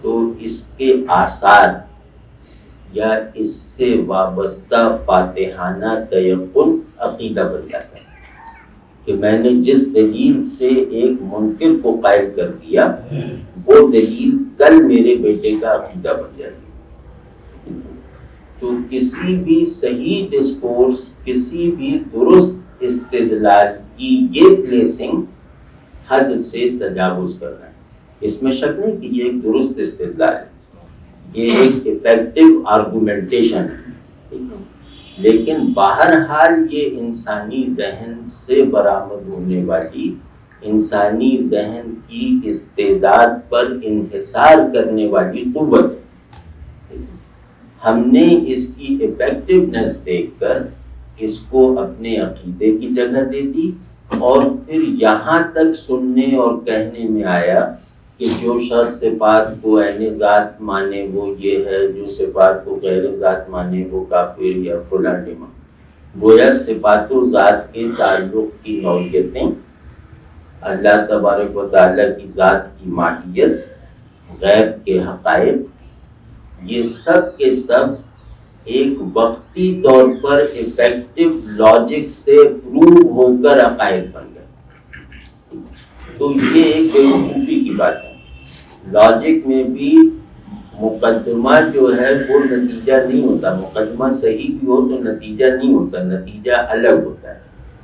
تو اس کے آثار یا اس سے وابستہ فاتحانہ تیقن عقیدہ بن جاتا ہے کہ میں نے جس دلیل سے ایک منکر کو قائل کر دیا وہ دلیل کل میرے بیٹے کا عقیدہ بن جائے گی۔ تو کسی بھی صحیح ڈسکورس، کسی بھی درست استدلال کی یہ پلیسنگ حد سے تجاوز کرنا ہے۔ اس میں شک نہیں کہ یہ ایک درست استدلال ہے، یہ ایک افیکٹو آرگومنٹیشن ہے، لیکن بہرحال یہ انسانی ذہن سے برآمد ہونے والی انسانی ذہن کی استعداد پر انحصار کرنے والی قوت ہے۔ ہم نے اس کی ایفیکٹونیس دیکھ کر اس کو اپنے عقیدے کی جگہ دے دی، اور پھر یہاں تک سننے اور کہنے میں آیا کہ جو شخص صفات کو عین ذات مانے وہ یہ ہے، جو صفات کو غیر ذات مانے وہ کافر یا فلاں ڈیما۔ گویا صفات و ذات کے تعلق کی نوعیتیں، اللہ تبارک و تعالیٰ کی ذات کی ماہیت، غیب کے حقائق، یہ سب کے سب ایک وقتی طور پر افیکٹو لاجک سے پروو ہو کر عقائد بن گئے۔ تو یہ ایک بیوقوفی کی بات ہے۔ لاجک میں بھی مقدمہ جو ہے وہ نتیجہ نہیں ہوتا، مقدمہ صحیح بھی ہو تو نتیجہ نہیں ہوتا، نتیجہ الگ ہوتا ہے،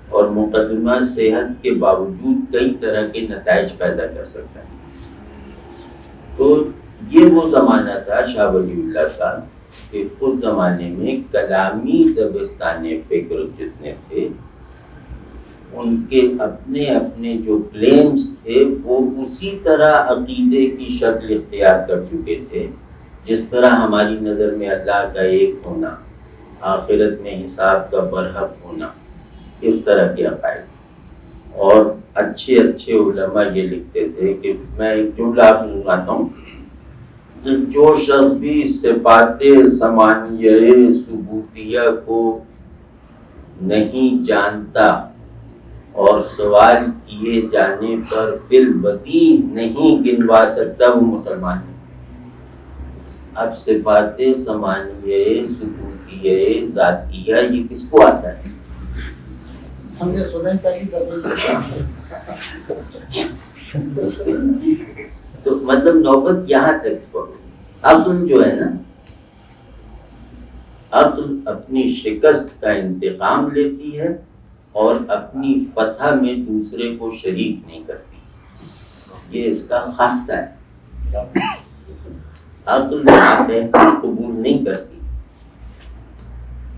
اور مقدمہ صحت کے باوجود کئی طرح کے نتائج پیدا کر سکتا ہے۔ تو یہ وہ زمانہ تھا شاہ ولی اللہ کا کہ اس زمانے میں کلامی دبستان فکر جتنے تھے ان کے اپنے اپنے جو کلیمز تھے وہ اسی طرح عقیدے کی شکل اختیار کر چکے تھے جس طرح ہماری نظر میں اللہ کا ایک ہونا، آخرت میں حساب کا برحق ہونا، اس طرح کے عقائد۔ اور اچھے اچھے علماء یہ لکھتے تھے کہ میں ایک جملہ آپ کو سناتا ہوں کہ جو شخص بھی صفات ثمانیہ ثبوتیہ کو نہیں جانتا اور سوال کیے جانے پر فی البدیہہ نہیں گنوا سکتا وہ مسلمان ہے۔ اب صفات ثمانیہ ثبوتیہ ذاتیہ یہ کس کو آتا ہے؟ ہم نے سنا تو مطلب نوبت یہاں تک پہنچ۔ عقل جو ہے نا، عقل اپنی شکست کا انتقام لیتی ہے اور اپنی فتح میں دوسرے کو شریک نہیں کرتی، یہ اس کا خاصہ ہے۔ عقل نابہتری قبول نہیں کرتی۔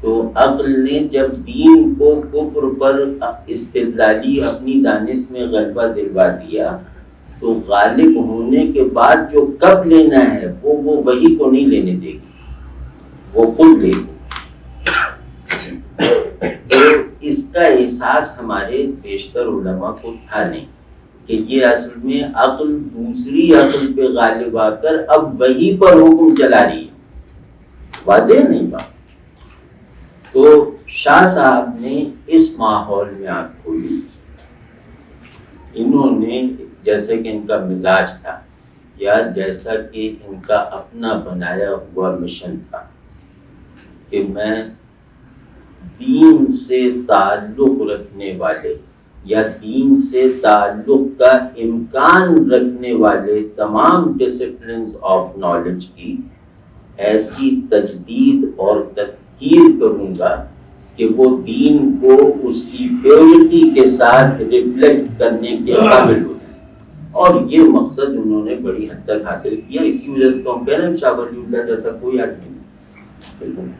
تو عقل نے جب دین کو کفر پر استدلالی اپنی دانش میں غلبہ دلوا دیا تو غالب ہونے کے بعد جو کب لینا ہے وہ وہی کو نہیں لینے دے گی، وہ خود لے گی۔ تو اس کا احساس ہمارے بیشتر علماء کو تھا نہیں کہ یہ اصل میں عقل دوسری عقل پہ غالب آ کر اب وہی پر حکم چلا رہی ہے۔ واضح نہیں بات۔ تو شاہ صاحب نے اس ماحول میں آنکھ کھولی۔ انہوں نے جیسے کہ ان کا مزاج تھا یا جیسا کہ ان کا اپنا بنایا ہوا مشن تھا کہ میں دین سے تعلق رکھنے والے یا دین سے تعلق کا امکان رکھنے والے تمام ڈسپلنز آف نالج کی ایسی تجدید اور تطہیر کروں گا کہ وہ دین کو اس کی پیورٹی کے ساتھ ریفلیکٹ کرنے کے قابل ہو جائے۔ اور یہ مقصد انہوں نے بڑی حد تک حاصل کیا۔ اسی وجہ سے تو ہم کہہ رہے ہیں شاہ ولی اللہ جیسا کوئی آدمی نہیں،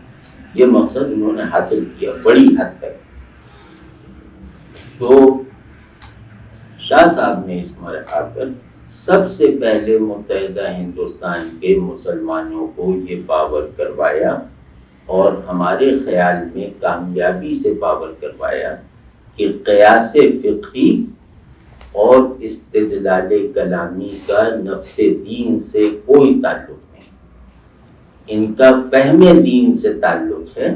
یہ مقصد انہوں نے حاصل کیا بڑی حد تک۔ تو شاہ صاحب نے اس مرحلے آ کر سب سے پہلے متحدہ ہندوستان کے مسلمانوں کو یہ پاور کروایا، اور ہمارے خیال میں کامیابی سے پاور کروایا کہ قیاس فقہی اور استدلال کلامی کا نفس دین سے کوئی تعلق نہیں، ان کا فہم دین سے تعلق ہے،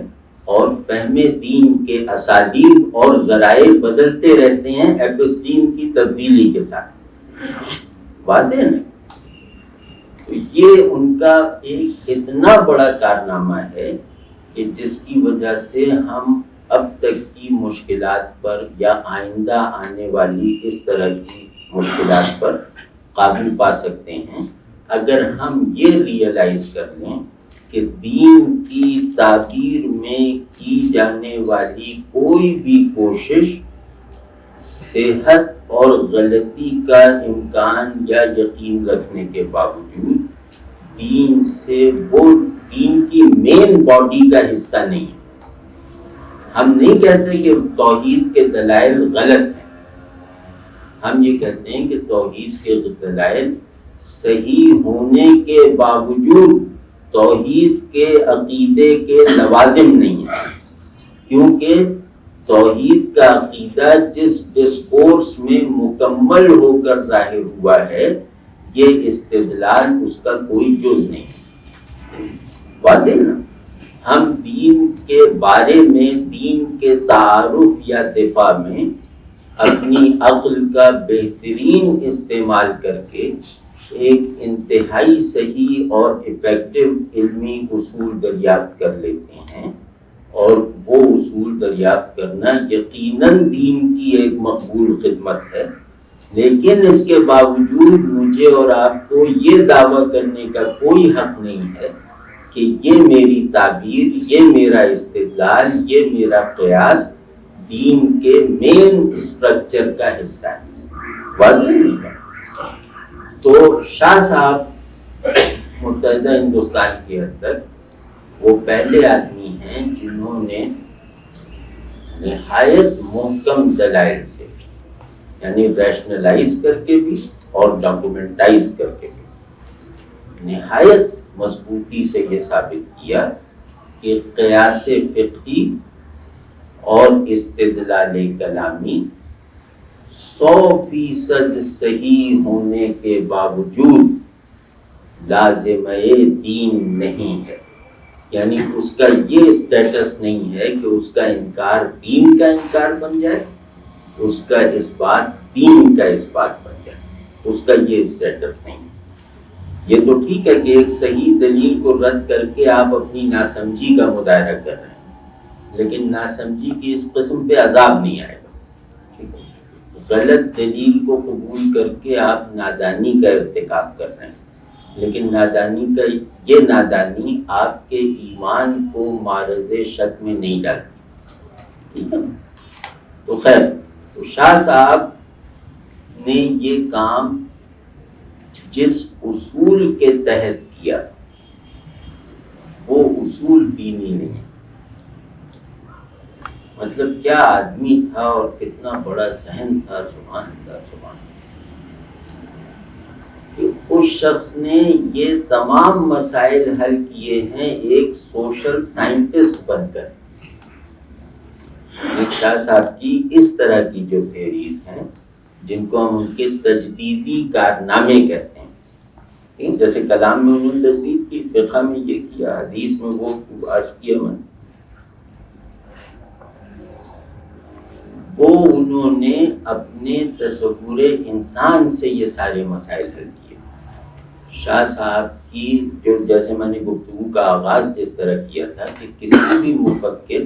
اور فہم دین کے اسالیب اور ذرائع بدلتے رہتے ہیں ایپسٹین کی تبدیلی کے ساتھ۔ واضح نہیں؟ تو یہ ان کا ایک اتنا بڑا کارنامہ ہے کہ جس کی وجہ سے ہم اب تک کی مشکلات پر یا آئندہ آنے والی اس طرح کی مشکلات پر قابو پا سکتے ہیں اگر ہم یہ ریئلائز کر لیں کہ دین کی تعبیر میں کی جانے والی کوئی بھی کوشش صحت اور غلطی کا امکان یا یقین رکھنے کے باوجود دین سے وہ دین کی مین باڈی کا حصہ نہیں ہے۔ ہم نہیں کہتے کہ توحید کے دلائل غلط ہیں، ہم یہ کہتے ہیں کہ توحید کے دلائل صحیح ہونے کے باوجود توحید کے عقیدے کے لوازم نہیں ہیں، کیونکہ توحید کا عقیدہ جس ڈسکورس میں مکمل ہو کر ظاہر ہوا ہے، یہ استدلال اس کا کوئی جز نہیں ہے۔ واضح نا؟ ہم دین کے بارے میں، دین کے تعارف یا دفاع میں اپنی عقل کا بہترین استعمال کر کے ایک انتہائی صحیح اور افیکٹو علمی اصول دریافت کر لیتے ہیں، اور وہ اصول دریافت کرنا یقیناً دین کی ایک مقبول خدمت ہے، لیکن اس کے باوجود مجھے اور آپ کو یہ دعویٰ کرنے کا کوئی حق نہیں ہے کہ یہ میری تعبیر، یہ میرا استدلال، یہ میرا قیاس دین کے مین اسٹرکچر کا حصہ ہے۔ واضح نہیں ہے؟ تو شاہ صاحب متحدہ ہندوستان کی حد تک وہ پہلے آدمی ہیں جنہوں نے نہایت محکم دلائل سے، یعنی ریشنلائز کر کے بھی اور ڈاکومنٹائز کر کے بھی، نہایت مضبوطی سے یہ ثابت کیا کہ قیاس فقہی اور استدلال کلامی 100% صحیح ہونے کے باوجود لازمہ دین نہیں ہے، یعنی اس کا یہ اسٹیٹس نہیں ہے کہ اس کا انکار دین کا انکار بن جائے، اس کا اس بات دین کا اس بات بن جائے، اس کا یہ اسٹیٹس نہیں ہے۔ یہ تو ٹھیک ہے کہ ایک صحیح دلیل کو رد کر کے آپ اپنی ناسمجھی کا مظاہرہ کر رہے ہیں، لیکن ناسمجھی کی اس قسم پہ عذاب نہیں آئے گا۔ غلط دلیل کو قبول کر کے آپ نادانی کا ارتکاب کر رہے ہیں، لیکن نادانی کا یہ نادانی آپ کے ایمان کو معرض شک میں نہیں ڈالتی، ٹھیک ہے نا؟ تو خیر، تو شاہ صاحب نے یہ کام جس اصول کے تحت کیا وہ اصول دینی نہیں، مطلب کیا آدمی تھا اور کتنا بڑا ذہن تھا، سبحان اللہ سبحان اللہ، کہ اس شخص نے یہ تمام مسائل حل کیے ہیں ایک سوشل سائنٹسٹ بن کر۔ شاہ صاحب کی اس طرح کی جو تھیریز ہیں، جن کو ہم ان کے تجدیدی کارنامے کہتے ہیں، جیسے کلام میں انہوں نے تجدید کی، فقہ میں یہ کیا، حدیث میں وہ عرض کیا میں، وہ انہوں نے اپنے تصور انسان سے یہ سارے مسائل حل کیے۔ شاہ صاحب کی جو، جیسے میں نے گفتگو کا آغاز جس طرح کیا تھا کہ کسی بھی مفکر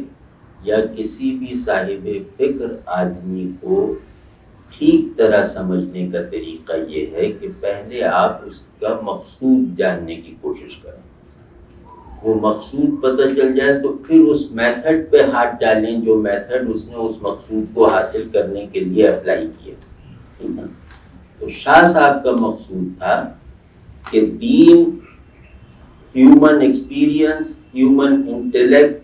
یا کسی بھی صاحب فکر آدمی کو ٹھیک طرح سمجھنے کا طریقہ یہ ہے کہ پہلے آپ اس کا مقصود جاننے کی کوشش کریں، وہ مقصود پتہ چل جائے تو پھر اس میتھڈ پہ ہاتھ ڈالیں جو میتھڈ اس نے اس مقصود کو حاصل کرنے کے لیے اپلائی کیا۔ تو شاہ صاحب کا مقصود تھا کہ دین ہیومن ایکسپیرینس، ہیومن انٹیلیکٹ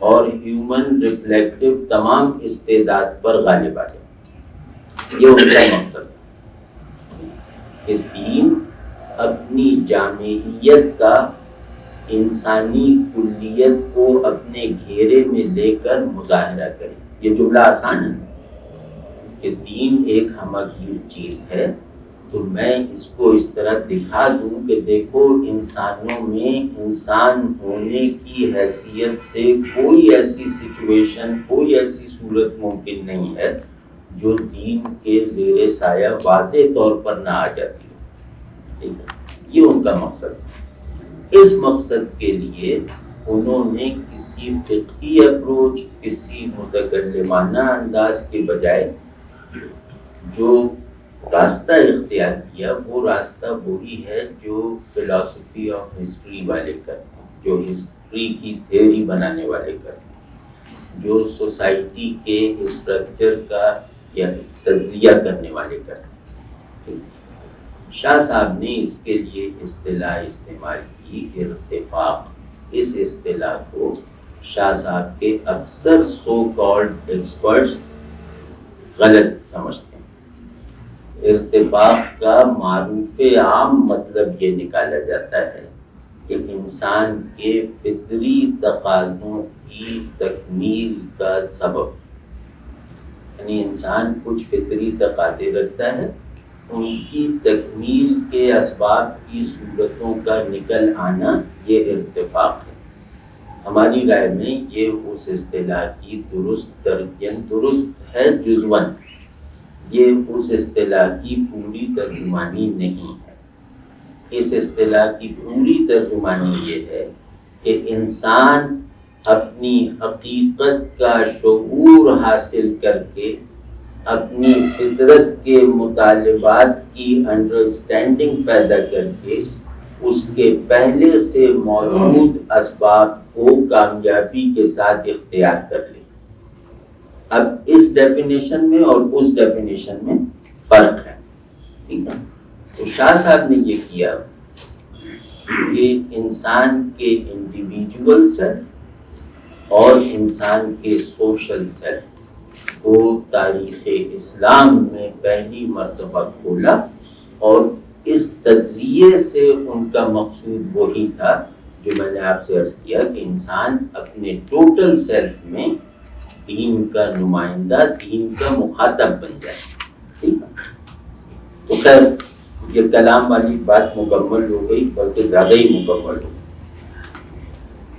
اور ہیومن ریفلیکٹیو تمام استعداد پر غالب آ جائے۔ یہ ان کا مقصد ہے کہ دین اپنی جامعیت کا، انسانی کلیت کو اپنے گھیرے میں لے کر مظاہرہ کرے۔ یہ جملہ آسان ہے کہ دین ایک ہمگیر چیز ہے، تو میں اس کو اس طرح دکھا دوں کہ دیکھو انسانوں میں انسان ہونے کی حیثیت سے کوئی ایسی سچویشن، کوئی ایسی صورت ممکن نہیں ہے جو دین کے زیر سایہ واضح طور پر نہ آ جاتی ہو۔ ٹھیک ہے، یہ ان کا مقصد ہے۔ اس مقصد کے لیے انہوں نے کسی فقہی اپروچ، کسی متکلمانہ انداز کے بجائے جو راستہ اختیار کیا، وہ راستہ وہی ہے جو فلسفی آف ہسٹری والے کرتے ہیں، جو ہسٹری کی تھیوری بنانے والے کرتے ہیں، جو سوسائٹی کے اسٹرکچر کا یا تجزیہ کرنے والے کرتے ہیں۔ شاہ صاحب نے اس کے لیے اصطلاح استعمال کی ارتفاق۔ اس اصطلاح کو شاہ صاحب کے اکثر سو کالڈ ایکسپرٹس غلط سمجھتے ہیں۔ ارتفاق کا معروف عام مطلب یہ نکالا جاتا ہے کہ انسان کے فطری تقاضوں کی تکمیل کا سبب، یعنی انسان کچھ فطری تقاضے رکھتا ہے، ان کی تکمیل کے اسباب کی صورتوں کا نکل آنا یہ ارتفاق ہے۔ ہماری رائے میں یہ اس اصطلاح کی درست ہے جزوًا، یہ اس اصطلاح کی پوری ترجمانی نہیں ہے۔ اس اصطلاح کی پوری ترجمانی یہ ہے کہ انسان اپنی حقیقت کا شعور حاصل کر کے، اپنی فطرت کے مطالبات کی انڈرسٹینڈنگ پیدا کر کے، اس کے پہلے سے موجود اسباب کو کامیابی کے ساتھ اختیار کر لے۔ اب اس ڈیفینیشن میں اور اس ڈیفینیشن میں فرق ہے، ٹھیک ہے؟ تو شاہ صاحب نے یہ کیا کہ انسان کے انڈیویجول سیلف اور انسان کے سوشل سیلف کو تاریخ اسلام میں پہلی مرتبہ کھولا، اور اس تجزیے سے ان کا مقصود وہی تھا جو میں نے آپ سے عرض کیا کہ انسان اپنے ٹوٹل سیلف میں دین کا نمائندہ، دین کا مخاطب بن جائے، ٹھیک ہے؟ تو خیر یہ کلام والی بات مکمل ہو گئی، بلکہ زیادہ ہی مکمل ہو گئی۔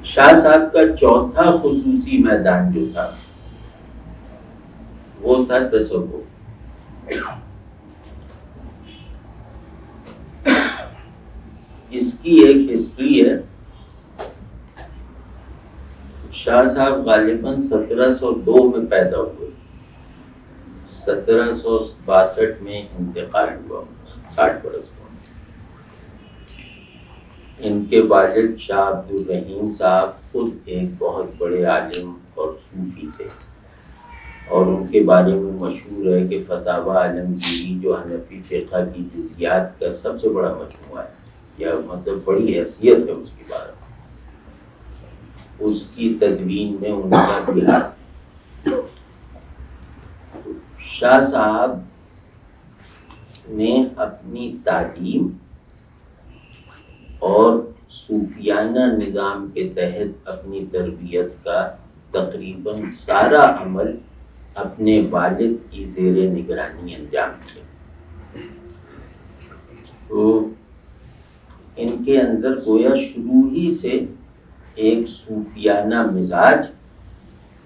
شاہ صاحب کا چوتھا خصوصی میدان جو تھا وہ تھا تصوف۔ اس کی ایک ہسٹری ہے۔ شاہ صاحب غالباً 1702 میں پیدا ہوئے، 1762 میں انتقال ہوا، 60 برس کو۔ ان کے والد شاہ عبد الرحیم صاحب خود ایک بہت بڑے عالم اور صوفی تھے، اور ان کے بارے میں مشہور ہے کہ فتاوی عالمگیری جو حنفی فقہ کی جزیات کا سب سے بڑا مجموعہ ہے، یا مطلب بڑی حیثیت ہے اس کے بارے میں، اس کی تدوین میں ان کا بھی ہاتھ۔ شاہ صاحب نے اپنی تعلیم اور صوفیانہ نظام کے تحت اپنی تربیت کا تقریباً سارا عمل اپنے والد کی زیر نگرانی انجام دیا۔ تو ان کے اندر گویا شروع ہی سے ایک صوفیانہ مزاج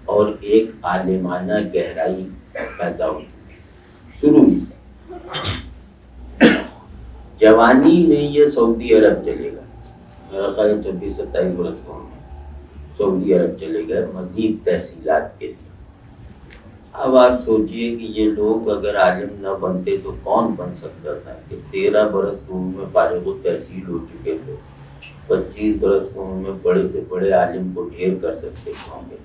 اور ایک عالمانہ گہرائی پیدا ہو چکی شروع ہی سے۔ جوانی میں یہ سعودی عرب چلے گا، میرا خیال 26-27 برس کو سعودی عرب چلے گئے مزید تحصیلات کے لیے۔ اب آپ سوچئے کہ یہ لوگ اگر عالم نہ بنتے تو کون بن سکتا تھا کہ 13 برس کی عمر میں فارغ التحصیل ہو چکے تھے، 25 برس کی عمر میں بڑے سے بڑے عالم کو ڈھیر کر سکتے ہوں گے،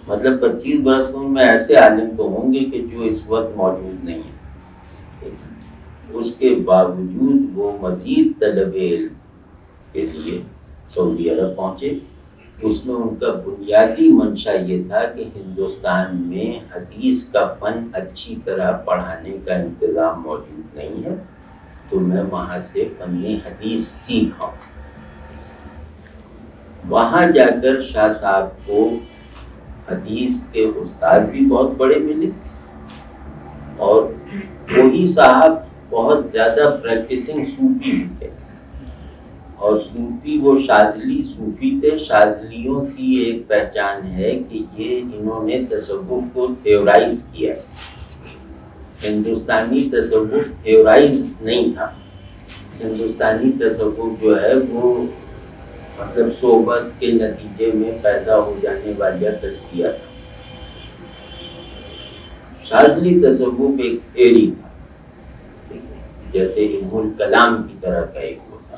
مطلب 25 برس کی عمر میں ایسے عالم تو ہوں گے کہ جو اس وقت موجود نہیں ہیں۔ اس کے باوجود وہ مزید طلب علم کے لیے سعودی عرب پہنچے۔ اس میں ان کا بنیادی منشا یہ تھا کہ ہندوستان میں حدیث کا فن اچھی طرح پڑھانے کا انتظام موجود نہیں ہے، تو میں وہاں سے فن حدیث سیکھا۔ وہاں جا کر شاہ صاحب کو حدیث کے استاد بھی بہت بڑے ملے، اور وہی صاحب بہت زیادہ پریکٹسنگ صوفی بھی تھے، اور صوفی وہ شاذلی صوفی تھے۔ شاذلیوں کی ایک پہچان ہے کہ یہ انہوں نے تصوف کو تھیورائز کیا، ہندوستانی تصوف تھیورائز نہیں تھا۔ ہندوستانی تصوف جو ہے وہ مطلب صحبت کے نتیجے میں پیدا ہو جانے والا تزکیہ تھا۔ شاذلی تصوف ایک تھیوری تھا، جیسے علم الکلام کی طرح کا ایک ہوتا۔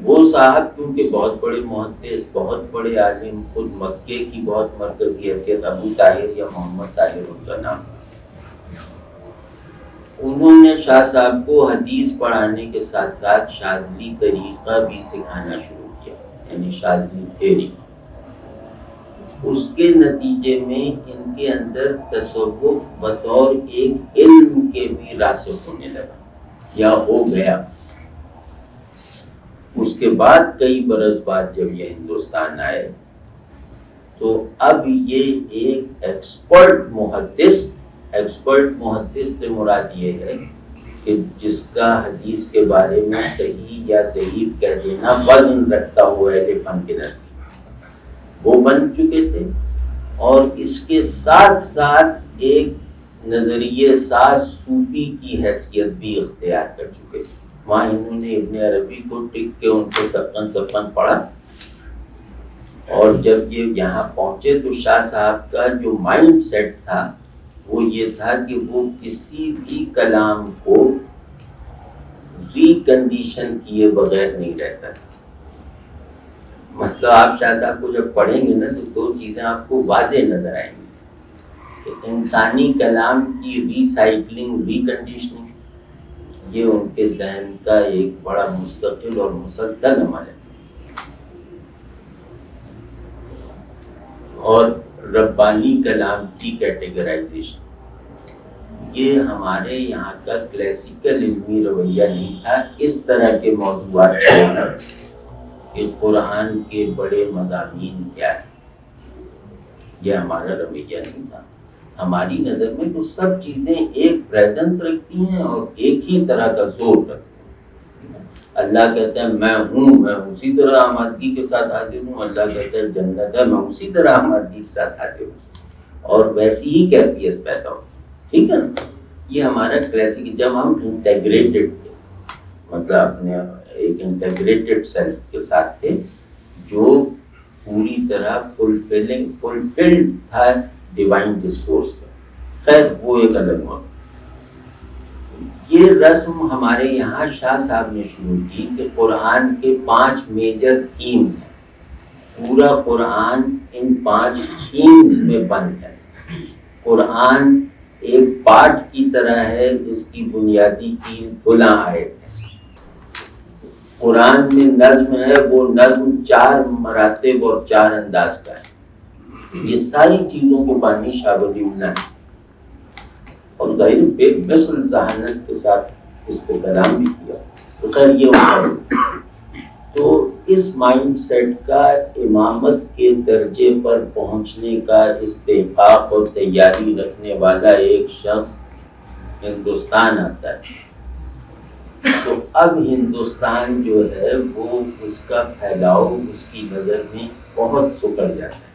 وہ صاحب کیونکہ بہت بڑے محدث، بہت بڑے عالم، خود مکے کی بہت مرکزی حیثیت، ابو طاہر یا محمد طاہر ان کا نام، انہوں نے شاہ صاحب کو حدیث پڑھانے کے ساتھ ساتھ شاذلی طریقہ بھی سکھانا شروع کیا، یعنی شاذلی تھیوری۔ اس کے نتیجے میں ان کے اندر تصوف بطور ایک علم کے بھی راسخ ہونے لگا یا ہو گیا۔ اس کے بعد کئی برس بعد جب یہ ہندوستان آئے تو اب یہ ایک ایکسپرٹ محدث سے مراد یہ ہے کہ جس کا حدیث کے بارے میں صحیح یا ضعیف کہہ دینا وزن رکھتا ہوا ہے فن کے نزدیک، وہ بن چکے تھے، اور اس کے ساتھ ساتھ ایک نظریے ساز صوفی کی حیثیت بھی اختیار کر چکے تھے۔ وہاں انہوں نے ابن عربی کو ٹک کے ان کو سپن پڑھا، اور جب یہ یہاں پہنچے تو شاہ صاحب کا جو مائنڈ سیٹ تھا وہ یہ تھا کہ وہ کسی بھی کلام کو ریکنڈیشن کیے بغیر نہیں رہتا۔ مطلب آپ شاہ صاحب کو جب پڑھیں گے نا تو دو چیزیں آپ کو واضح نظر آئیں گی کہ انسانی کلام کی ریسائکلنگ، ریکنڈیشننگ، یہ ان کے ذہن کا ایک بڑا مستقل اور مسلسل عمل ہے۔ اور ربانی کلام کی کیٹیگرائزیشن، یہ ہمارے یہاں کا کلاسیکل علمی رویہ نہیں تھا اس طرح کے موضوعات کہ قرآن کے بڑے مضامین کیا ہیں، یہ ہمارا رویہ نہیں تھا۔ ہماری نظر میں تو سب چیزیں ایک پریزنس رکھتی ہیں اور ایک ہی طرح کا زور رکھتی ہیں۔ اللہ کہتا ہے میں ہوں، میں اسی طرح آمادگی کے ساتھ حاضر ہوں۔ اللہ کہتا ہے جنت ہے، میں اسی طرح آمادگی کے ساتھ حاضر ہوں، اور ویسی ہی کیفیت پیدا ہو۔ ٹھیک ہے نا؟ یہ ہمارا کلاسک، جب ہم انٹیگریٹڈ تھے، مطلب اپنے ایک انٹیگریٹڈ سیلف کے ساتھ تھے جو پوری طرح فلفلڈ تھا ڈیوائن ڈسکورس سے۔ خیر وہ ایک الگ موضوع۔ یہ رسم ہمارے یہاں شاہ صاحب نے شروع کی کہ قرآن کے 5 میجر تھیمز ہیں، پورا قرآن ان 5 تھیمز میں بند ہے۔ قرآن ایک پارٹ کی طرح ہے جس کی بنیادی 3 فلاں آیت ہیں۔ قرآن میں نظم ہے، وہ نظم 4 مراتب اور 4 انداز کا ہے۔ یہ ساری چیزوں کو بانی شاہ ولی اللہ ہے، اور ظاہر بے مثل ذہانت کے ساتھ اس پہ کلام بھی کیا۔ تو خیر یہ تو اس مائنڈ سیٹ کا امامت کے درجے پر پہنچنے کا استحقاق اور تیاری رکھنے والا ایک شخص ہندوستان آتا ہے، تو اب ہندوستان جو ہے وہ اس کا پھیلاؤ اس کی نظر میں بہت سکڑ جاتا ہے۔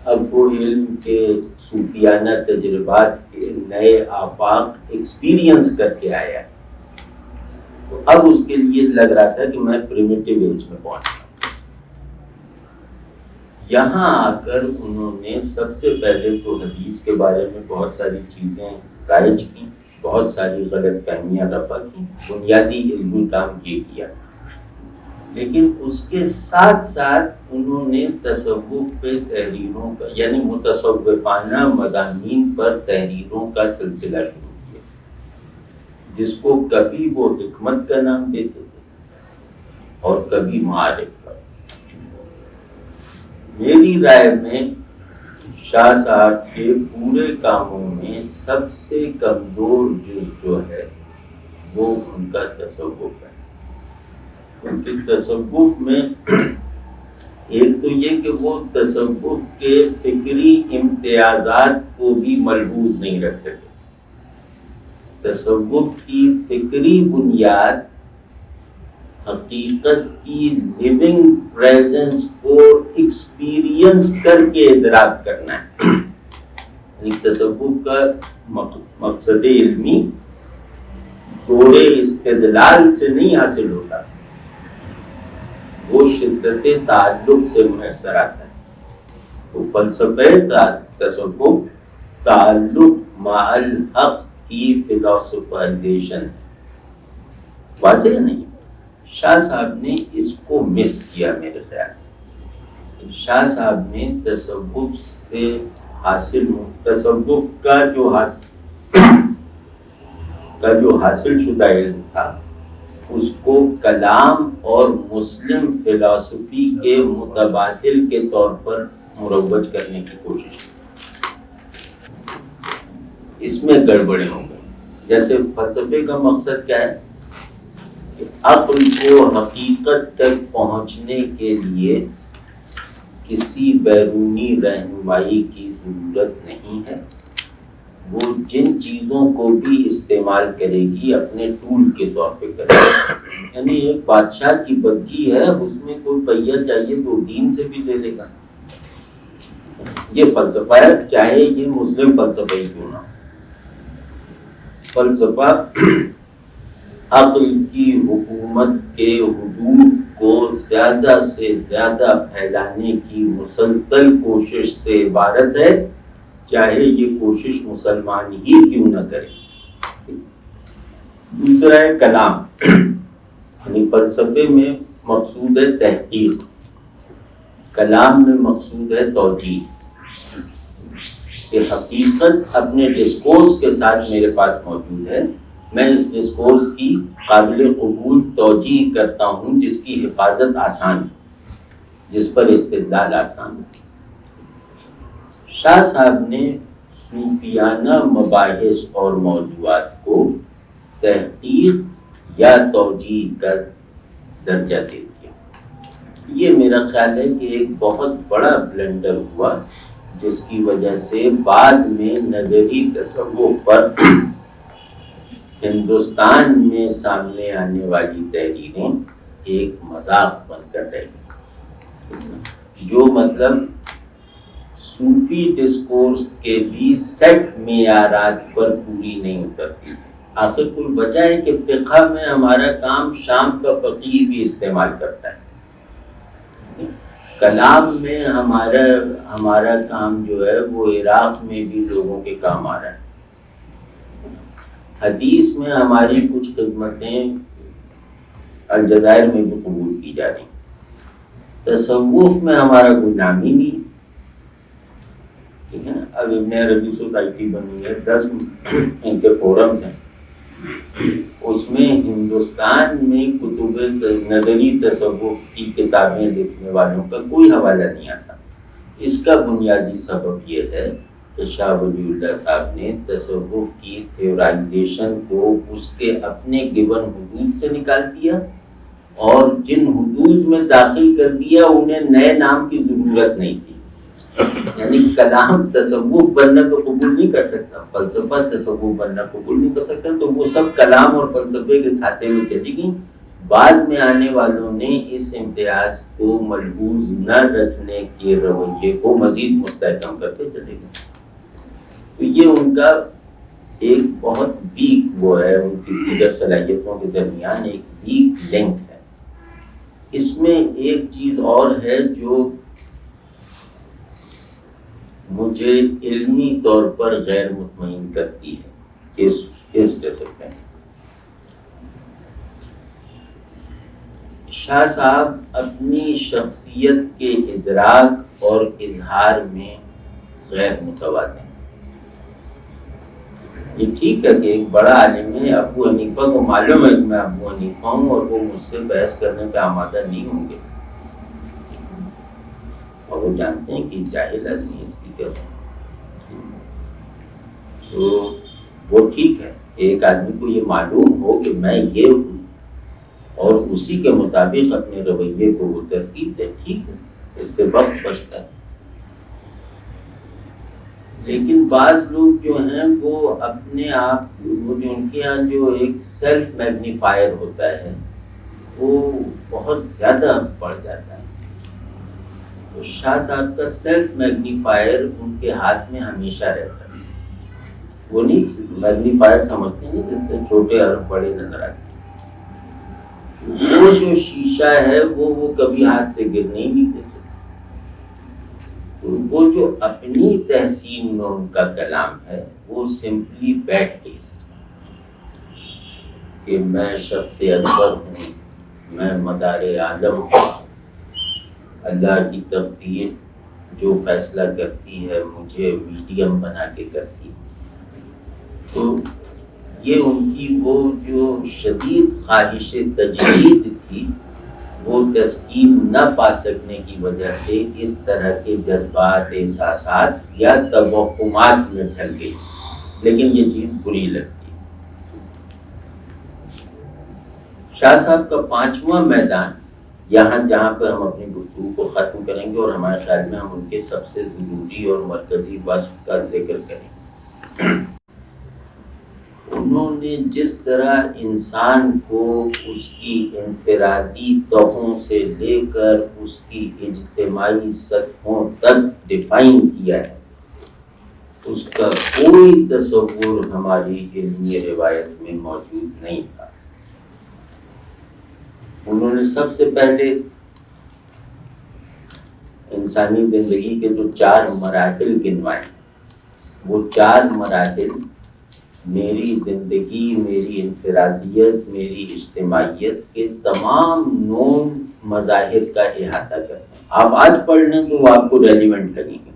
اب وہ علم کے صوفیانہ تجربات کے نئے آفاق ایکسپیرینس کر کے آیا ہے، تو اب اس کے لیے لگ رہا تھا کہ میں پریمیٹیو ایج میں پہنچا۔ یہاں آ کر انہوں نے سب سے پہلے تو حدیث کے بارے میں بہت ساری چیزیں رائج کی، بہت ساری غلط فہمیاں رفع کی، بنیادی علمی کام یہ کیا، لیکن اس کے ساتھ ساتھ انہوں نے تصوف پہ تحریروں کا، یعنی متصوفانہ مضامین پر تحریروں کا سلسلہ شروع کیا، جس کو کبھی وہ حکمت کا نام دیتے تھے اور کبھی معارف کا۔ میری رائے میں شاہ صاحب کے پورے کاموں میں سب سے کمزور جز جو ہے وہ ان کا تصوف ہے۔ ان کے تصوف میں ایک تو یہ کہ وہ تصوف کے فکری امتیازات کو بھی ملحوظ نہیں رکھ سکے۔ تصوف کی فکری بنیاد حقیقت کی لیونگ پریزنس کو ایکسپیرینس کر کے ادراک کرنا ہے۔ یعنی تصوف کا مقصد علمی زور استدلال سے نہیں حاصل ہوتا، وہ شدت تعلق سے میسر آتا ہے۔ تو فلسفہ تصوف تعلق مع الحق کی فلسفائزیشن ہے۔ واضح نہیں؟ شاہ صاحب نے اس کو مس کیا میرے خیال۔ شاہ صاحب نے تصوف سے حاصل تصوف کا جو حاصل شدہ علم تھا اس کو کلام اور مسلم فلسفی کے متبادل کے طور پر مروج کرنے کی کوشش کی۔ اس میں گڑبڑیں ہو گئی۔ جیسے فلسفے کا مقصد کیا ہے کہ عقل کو حقیقت تک پہنچنے کے لیے کسی بیرونی رہنمائی کی ضرورت نہیں ہے، وہ جن چیزوں کو بھی استعمال کرے گی اپنے ٹول کے طور پہ کرے گی۔ یعنی ایک بادشاہ کی بگھی ہے، اس میں کوئی پہیہ چاہیے تو دین سے بھی لے لے گا۔ یہ فلسفہ ہے، چاہے یہ مسلم فلسفہ ہی کیوں نہ ہو۔ فلسفہ عقل کی حکومت کے حدود کو زیادہ سے زیادہ پھیلانے کی مسلسل کوشش سے عبارت ہے، چاہے یہ کوشش مسلمان ہی کیوں نہ کرے۔ دوسرا ہے کلام، یعنی فلسفے میں مقصود ہے تحقیق، کلام میں مقصود ہے توجیہ، کہ حقیقت اپنے ڈسکورس کے ساتھ میرے پاس موجود ہے، میں اس ڈسکورس کی قابل قبول توجیہ کرتا ہوں جس کی حفاظت آسان ہے، جس پر استدلال آسان ہے۔ شاہ صاحب نے صوفیانہ مباحث اور موضوعات کو تحقیق یا توجیہ کا درجہ دے دیا۔ یہ میرا خیال ہے کہ ایک بہت بڑا بلنڈر ہوا، جس کی وجہ سے بعد میں نظری تصوف پر ہندوستان میں سامنے آنے والی تحریریں ایک مذاق بن کر رہ گئی، جو مطلب صوفی ڈسکورس کے بھی سیٹ معیارات پر پوری نہیں اترتی۔ آخر کوئی وجہ ہے کہ فقہ میں ہمارا کام شام کا فقیہ بھی استعمال کرتا ہے، کلام میں ہمارا کام جو ہے وہ عراق میں بھی لوگوں کے کام آ رہا ہے، حدیث میں ہماری کچھ خدمتیں الجزائر میں بھی قبول کی جا رہی، تصوف میں ہمارا کوئی نام ہی نہیں، ٹھیک ہے نا۔ اب ابن عربی سوسائٹی بنی ہے، 10 ان کے فورمز ہیں، اس میں ہندوستان میں کتب نظری تصوف کی کتابیں لکھنے والوں کا کوئی حوالہ نہیں آتا۔ اس کا بنیادی سبب یہ ہے کہ شاہ ولی اللہ صاحب نے تصوف کی تھیورائزیشن کو اس کے اپنے گیون حدود سے نکال دیا، اور جن حدود میں داخل کر دیا انہیں نئے نام کی ضرورت نہیں تھی۔ یعنی کلام تصوف بننا تو قبول نہیں کر سکتا، فلسفہ تصوف بننا قبول نہیں کر سکتا، تو وہ سب کلام اور فلسفے کے کھاتے میں چلی گئیں۔ بعد میں آنے والوں نے اس امتیاز کو ملحوظ نہ رکھنے کے رویے کو مزید مستحکم کرتے چلے گئے۔ تو یہ ان کا ایک بہت ویک وہ ہے، ان کی دیگر صلاحیتوں کے درمیان ایک ویک لنک ہے۔ اس میں ایک چیز اور ہے جو مجھے علمی طور پر غیر مطمئن کرتی ہے اس ڈسپلن۔ شاہ صاحب اپنی شخصیت کے ادراک اور اظہار میں غیر متوازن ہیں۔ یہ ٹھیک ہے کہ ایک بڑا عالم ہے، ابو حنیفہ کو معلوم ہے کہ میں ابو حنیفہ ہوں اور وہ مجھ سے بحث کرنے پہ آمادہ نہیں ہوں گے، اور وہ جانتے ہیں کہ جاہل آدمی اس کی کیا، تو وہ ٹھیک ہے۔ ایک آدمی کو یہ معلوم ہو کہ میں یہ ہوں اور اسی کے مطابق اپنے رویے کو وہ ترتیب دے، ٹھیک ہے، اس سے وقت بچتا ہے۔ لیکن بعض لوگ جو ہیں وہ اپنے آپ، وہ جو ان کے یہاں جو ایک سیلف میگنیفائر ہوتا ہے وہ بہت زیادہ بڑھ جاتا ہے۔ تو شاہ صاحب کا سیلف میگنیفائر ان کے ہاتھ میں ہمیشہ رہتا ہے۔ وہ نہیں میگنیفائر سمجھتے ہیں جس سے چھوٹے اور بڑے نظر آتے ہیں، وہ جو شیشہ ہے وہ کبھی ہاتھ سے گرنے ہی نہیں دیتے۔ تو وہ جو اپنی تحسین میں ان کا کلام ہے وہ سمپلی بیڈ ٹیسٹ، کہ میں شخص اکبر ہوں، میں مدار عالم ہوں، اللہ کی تقدیر جو فیصلہ کرتی ہے مجھے میڈیم بنا کے کرتی ہے۔ تو یہ ان کی وہ جو شدید خواہش تجدید تھی وہ تسکین نہ پا سکنے کی وجہ سے اس طرح کے جذبات، احساسات یا توہمات میں ڈھل گئی، لیکن یہ چیز بری لگتی ہے۔ شاہ صاحب کا 5واں میدان، یہاں جہاں پر ہم اپنی گفتگو کو ختم کریں گے اور ہمارے خیال میں ہم ان کے سب سے ضروری اور مرکزی وصف کا ذکر کریں گے۔ انہوں نے جس طرح انسان کو اس کی انفرادی تہوں سے لے کر اس کی اجتماعی سطحوں تک ڈیفائن کیا ہے، اس کا کوئی تصور ہماری علمی روایت میں موجود نہیں تھا۔ انہوں نے سب سے پہلے انسانی زندگی کے جو 4 مراحل گنوائے، وہ 4 مراحل میری زندگی، میری انفرادیت، میری اجتماعیت کے تمام نون مظاہر کا احاطہ کرتے ہیں۔ آپ آج پڑھ لیں تو وہ آپ کو ریلیونٹ لگیں گے،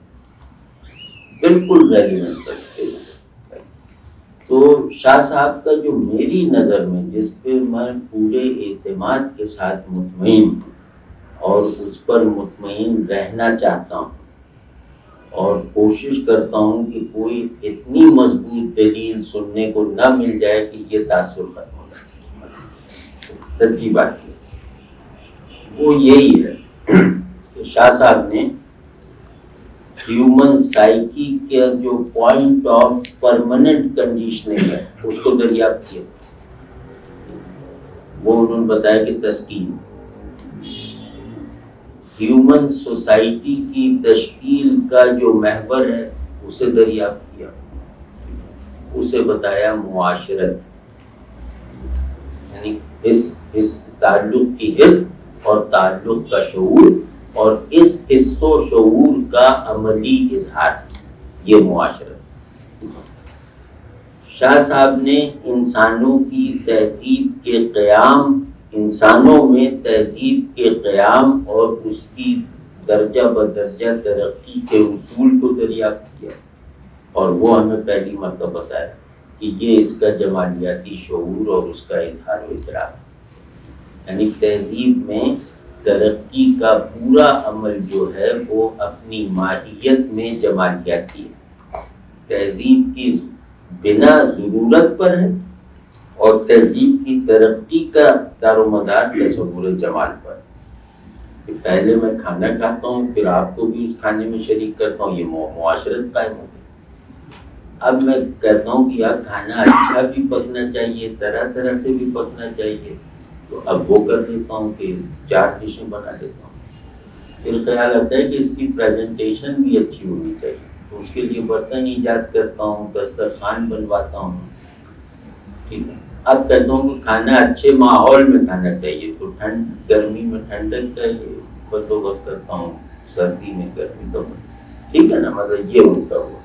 بالکل ریلیونٹ لگتے ہیں۔ تو شاہ صاحب کا جو میری نظر میں، جس پہ میں پورے اعتماد کے ساتھ مطمئن ہوں اور اس پر مطمئن رہنا چاہتا ہوں اور کوشش کرتا ہوں کہ کوئی اتنی مضبوط دلیل سننے کو نہ مل جائے کہ یہ تاثر ختم ہو جائے، سچی بات ہے وہ یہی ہے کہ شاہ صاحب نے ہیومن سائیکی کا جو پوائنٹ آف پرماننٹ کنڈیشننگ ہے اس کو دریافت کیا۔ وہ انہوں نے بتایا کہ تسکین، ہیومن سوسائٹی کی تشکیل کا جو محور ہے اسے دریافت کیا، اسے بتایا معاشرت، یعنی اس تعلق کی حس اور تعلق کا شعور اور اس حس و شعور کا عملی اظہار، یہ معاشرت۔ شاہ صاحب نے انسانوں کی تہذیب کے قیام، انسانوں میں تہذیب کے قیام اور اس کی درجہ بدرجہ ترقی کے اصول کو دریافت کیا، اور وہ ہمیں پہلی مرتبہ بتایا کہ یہ اس کا جمالیاتی شعور اور اس کا اظہار و ادراک، یعنی تہذیب میں ترقی کا پورا عمل جو ہے وہ اپنی ماہیت میں جمالیاتی ہے، تہذیب کی بنا ضرورت پر ہے اور تہذیب کی ترقی کا دار و مدار تصور جمال پر ہے۔ پہلے میں کھانا کھاتا ہوں، پھر آپ کو بھی اس کھانے میں شریک کرتا ہوں، یہ معاشرت قائم ہو گئی۔ اب میں کہتا ہوں کہ یار کھانا اچھا بھی پکنا چاہیے، طرح طرح سے بھی پکنا چاہیے، تو اب وہ کر لیتا ہوں کہ 4 ڈشیں بنا لیتا ہوں۔ پھر خیال آتا ہے کہ اس کی پریزنٹیشن بھی اچھی ہونی چاہیے، تو اس کے لیے برتن ایجاد کرتا ہوں، دسترخوان بنواتا ہوں، ٹھیک ہے۔ اب کہتا ہوں کہ کھانا اچھے ماحول میں کھانا چاہیے، تو گرمی میں ٹھنڈک کا یہ بندوبست کرتا ہوں، سردی میں گرمی کا، ٹھیک ہے نا، مطلب یہ ان کا ہوا۔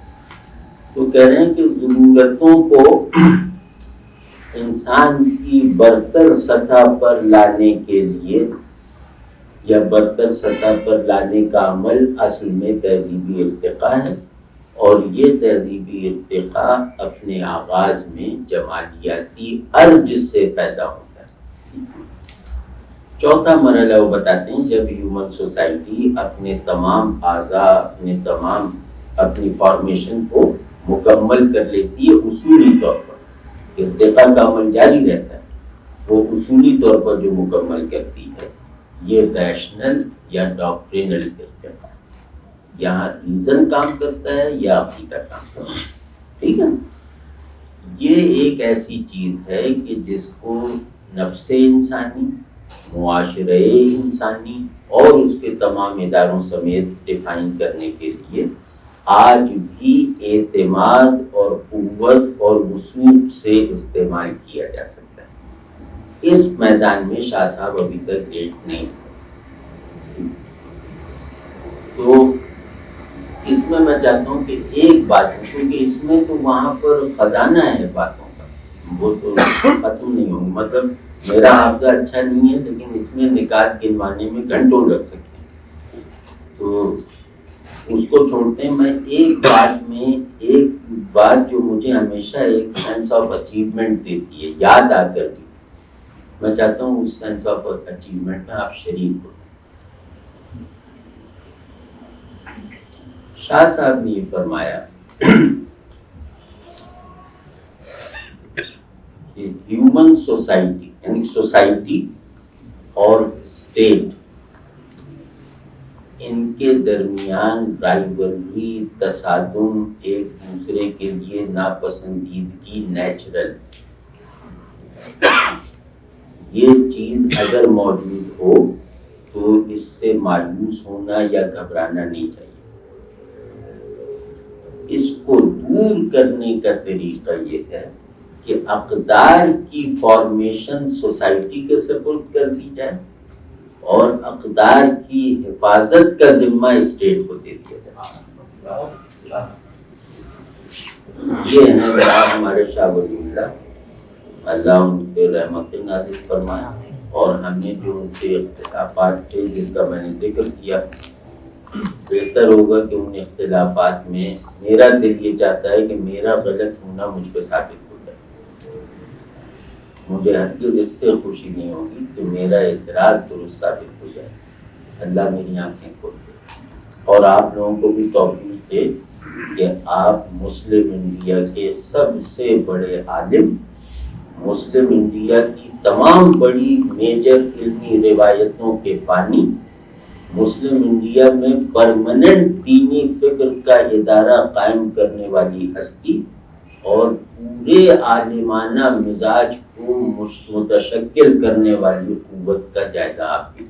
تو کہہ رہے ہیں کہ ضرورتوں کو انسان کی برتر سطح پر لانے کے لیے یا برتر سطح پر لانے کا عمل اصل میں تہذیبی ارتقاء ہے، اور یہ تہذیبی ارتقاء اپنے آغاز میں جمالیاتی ارج سے پیدا ہوتا ہے۔ چوتھا مرحلہ وہ بتاتے ہیں جب ہیومن سوسائٹی اپنے تمام اعضاء، اپنی فارمیشن کو مکمل کر لیتی ہے، اصولی طور پر ارتقاء کا عمل جاری رہتا ہے، وہ اصولی طور پر جو مکمل کرتی ہے یہ ریشنل یا ڈاکٹرینل ارتقاء، یہاں ریزن کام کرتا ہے یا عقیدہ کام کرتا ہے، ٹھیک ہے۔ یہ ایک ایسی چیز ہے کہ جس کو نفس انسانی، معاشرے انسانی اور اس کے تمام اداروں سمیت ڈیفائن کرنے کے لیے آج بھی اعتماد اور قوت اور وثوق سے استعمال کیا جا سکتا ہے۔ اس میدان میں شاہ صاحب ابھی تک لیٹ نہیں تھے۔ تو اس میں چاہتا ہوں کہ ایک بات، کیونکہ اس میں تو وہاں پر خزانہ ہے باتوں کا، وہ تو ختم نہیں ہوں گی، مطلب میرا حافظہ اچھا نہیں ہے لیکن اس میں نکات گنوانے میں گھنٹوں لگ سکتے ہیں، تو اس کو چھوڑتے ہیں۔ میں ایک بات جو مجھے ہمیشہ ایک سینس آف اچیومنٹ دیتی ہے، یاد آ کر بھی، میں چاہتا ہوں اس سینس آف اچیومنٹ میں آپ شریک ہو. شاہ صاحب نے یہ فرمایا کہ ہیومن سوسائٹی یعنی سوسائٹی اور اسٹیٹ ان کے درمیان رائیولری تصادم ایک دوسرے کے لیے ناپسندیدگی نیچرل. یہ چیز اگر موجود ہو تو اس سے مایوس ہونا یا گھبرانا نہیں چاہیے. اس کو دور کرنے کا طریقہ یہ ہے کہ اقدار کی فارمیشن سوسائٹی کے سپرد کر دی جائے اور اقدار کی حفاظت کا ذمہ اسٹیٹ کو دے دیا جائے. یہ ہے جناب ہمارے شاہ ولی اللہ، اللہ ان پہ رحمت نازل فرمائے. اور ہمیں جو ان سے اختلافات تھے جس کا میں نے ذکر کیا، بہتر ہوگا کہ ان اختلافات میں میرا دل یہ چاہتا ہے کہ میرا غلط ہونا مجھ پہ ثابت ہو جائے. مجھے ہرگز اس سے خوشی نہیں ہوگی کہ میرا اعتراض درست ثابت ہو جائے. اللہ میری آنکھیں کھول دے اور آپ لوگوں کو بھی توفیق دے کہ آپ مسلم انڈیا کے سب سے بڑے عالم، مسلم انڈیا کی تمام بڑی میجر علمی روایتوں کے بانی، مسلم انڈیا میں پرماننٹ دینی فکر کا ادارہ قائم کرنے والی ہستی اور پورے عالمانہ مزاج کو متشکل کرنے والی قوت کا جائزہ آپ کی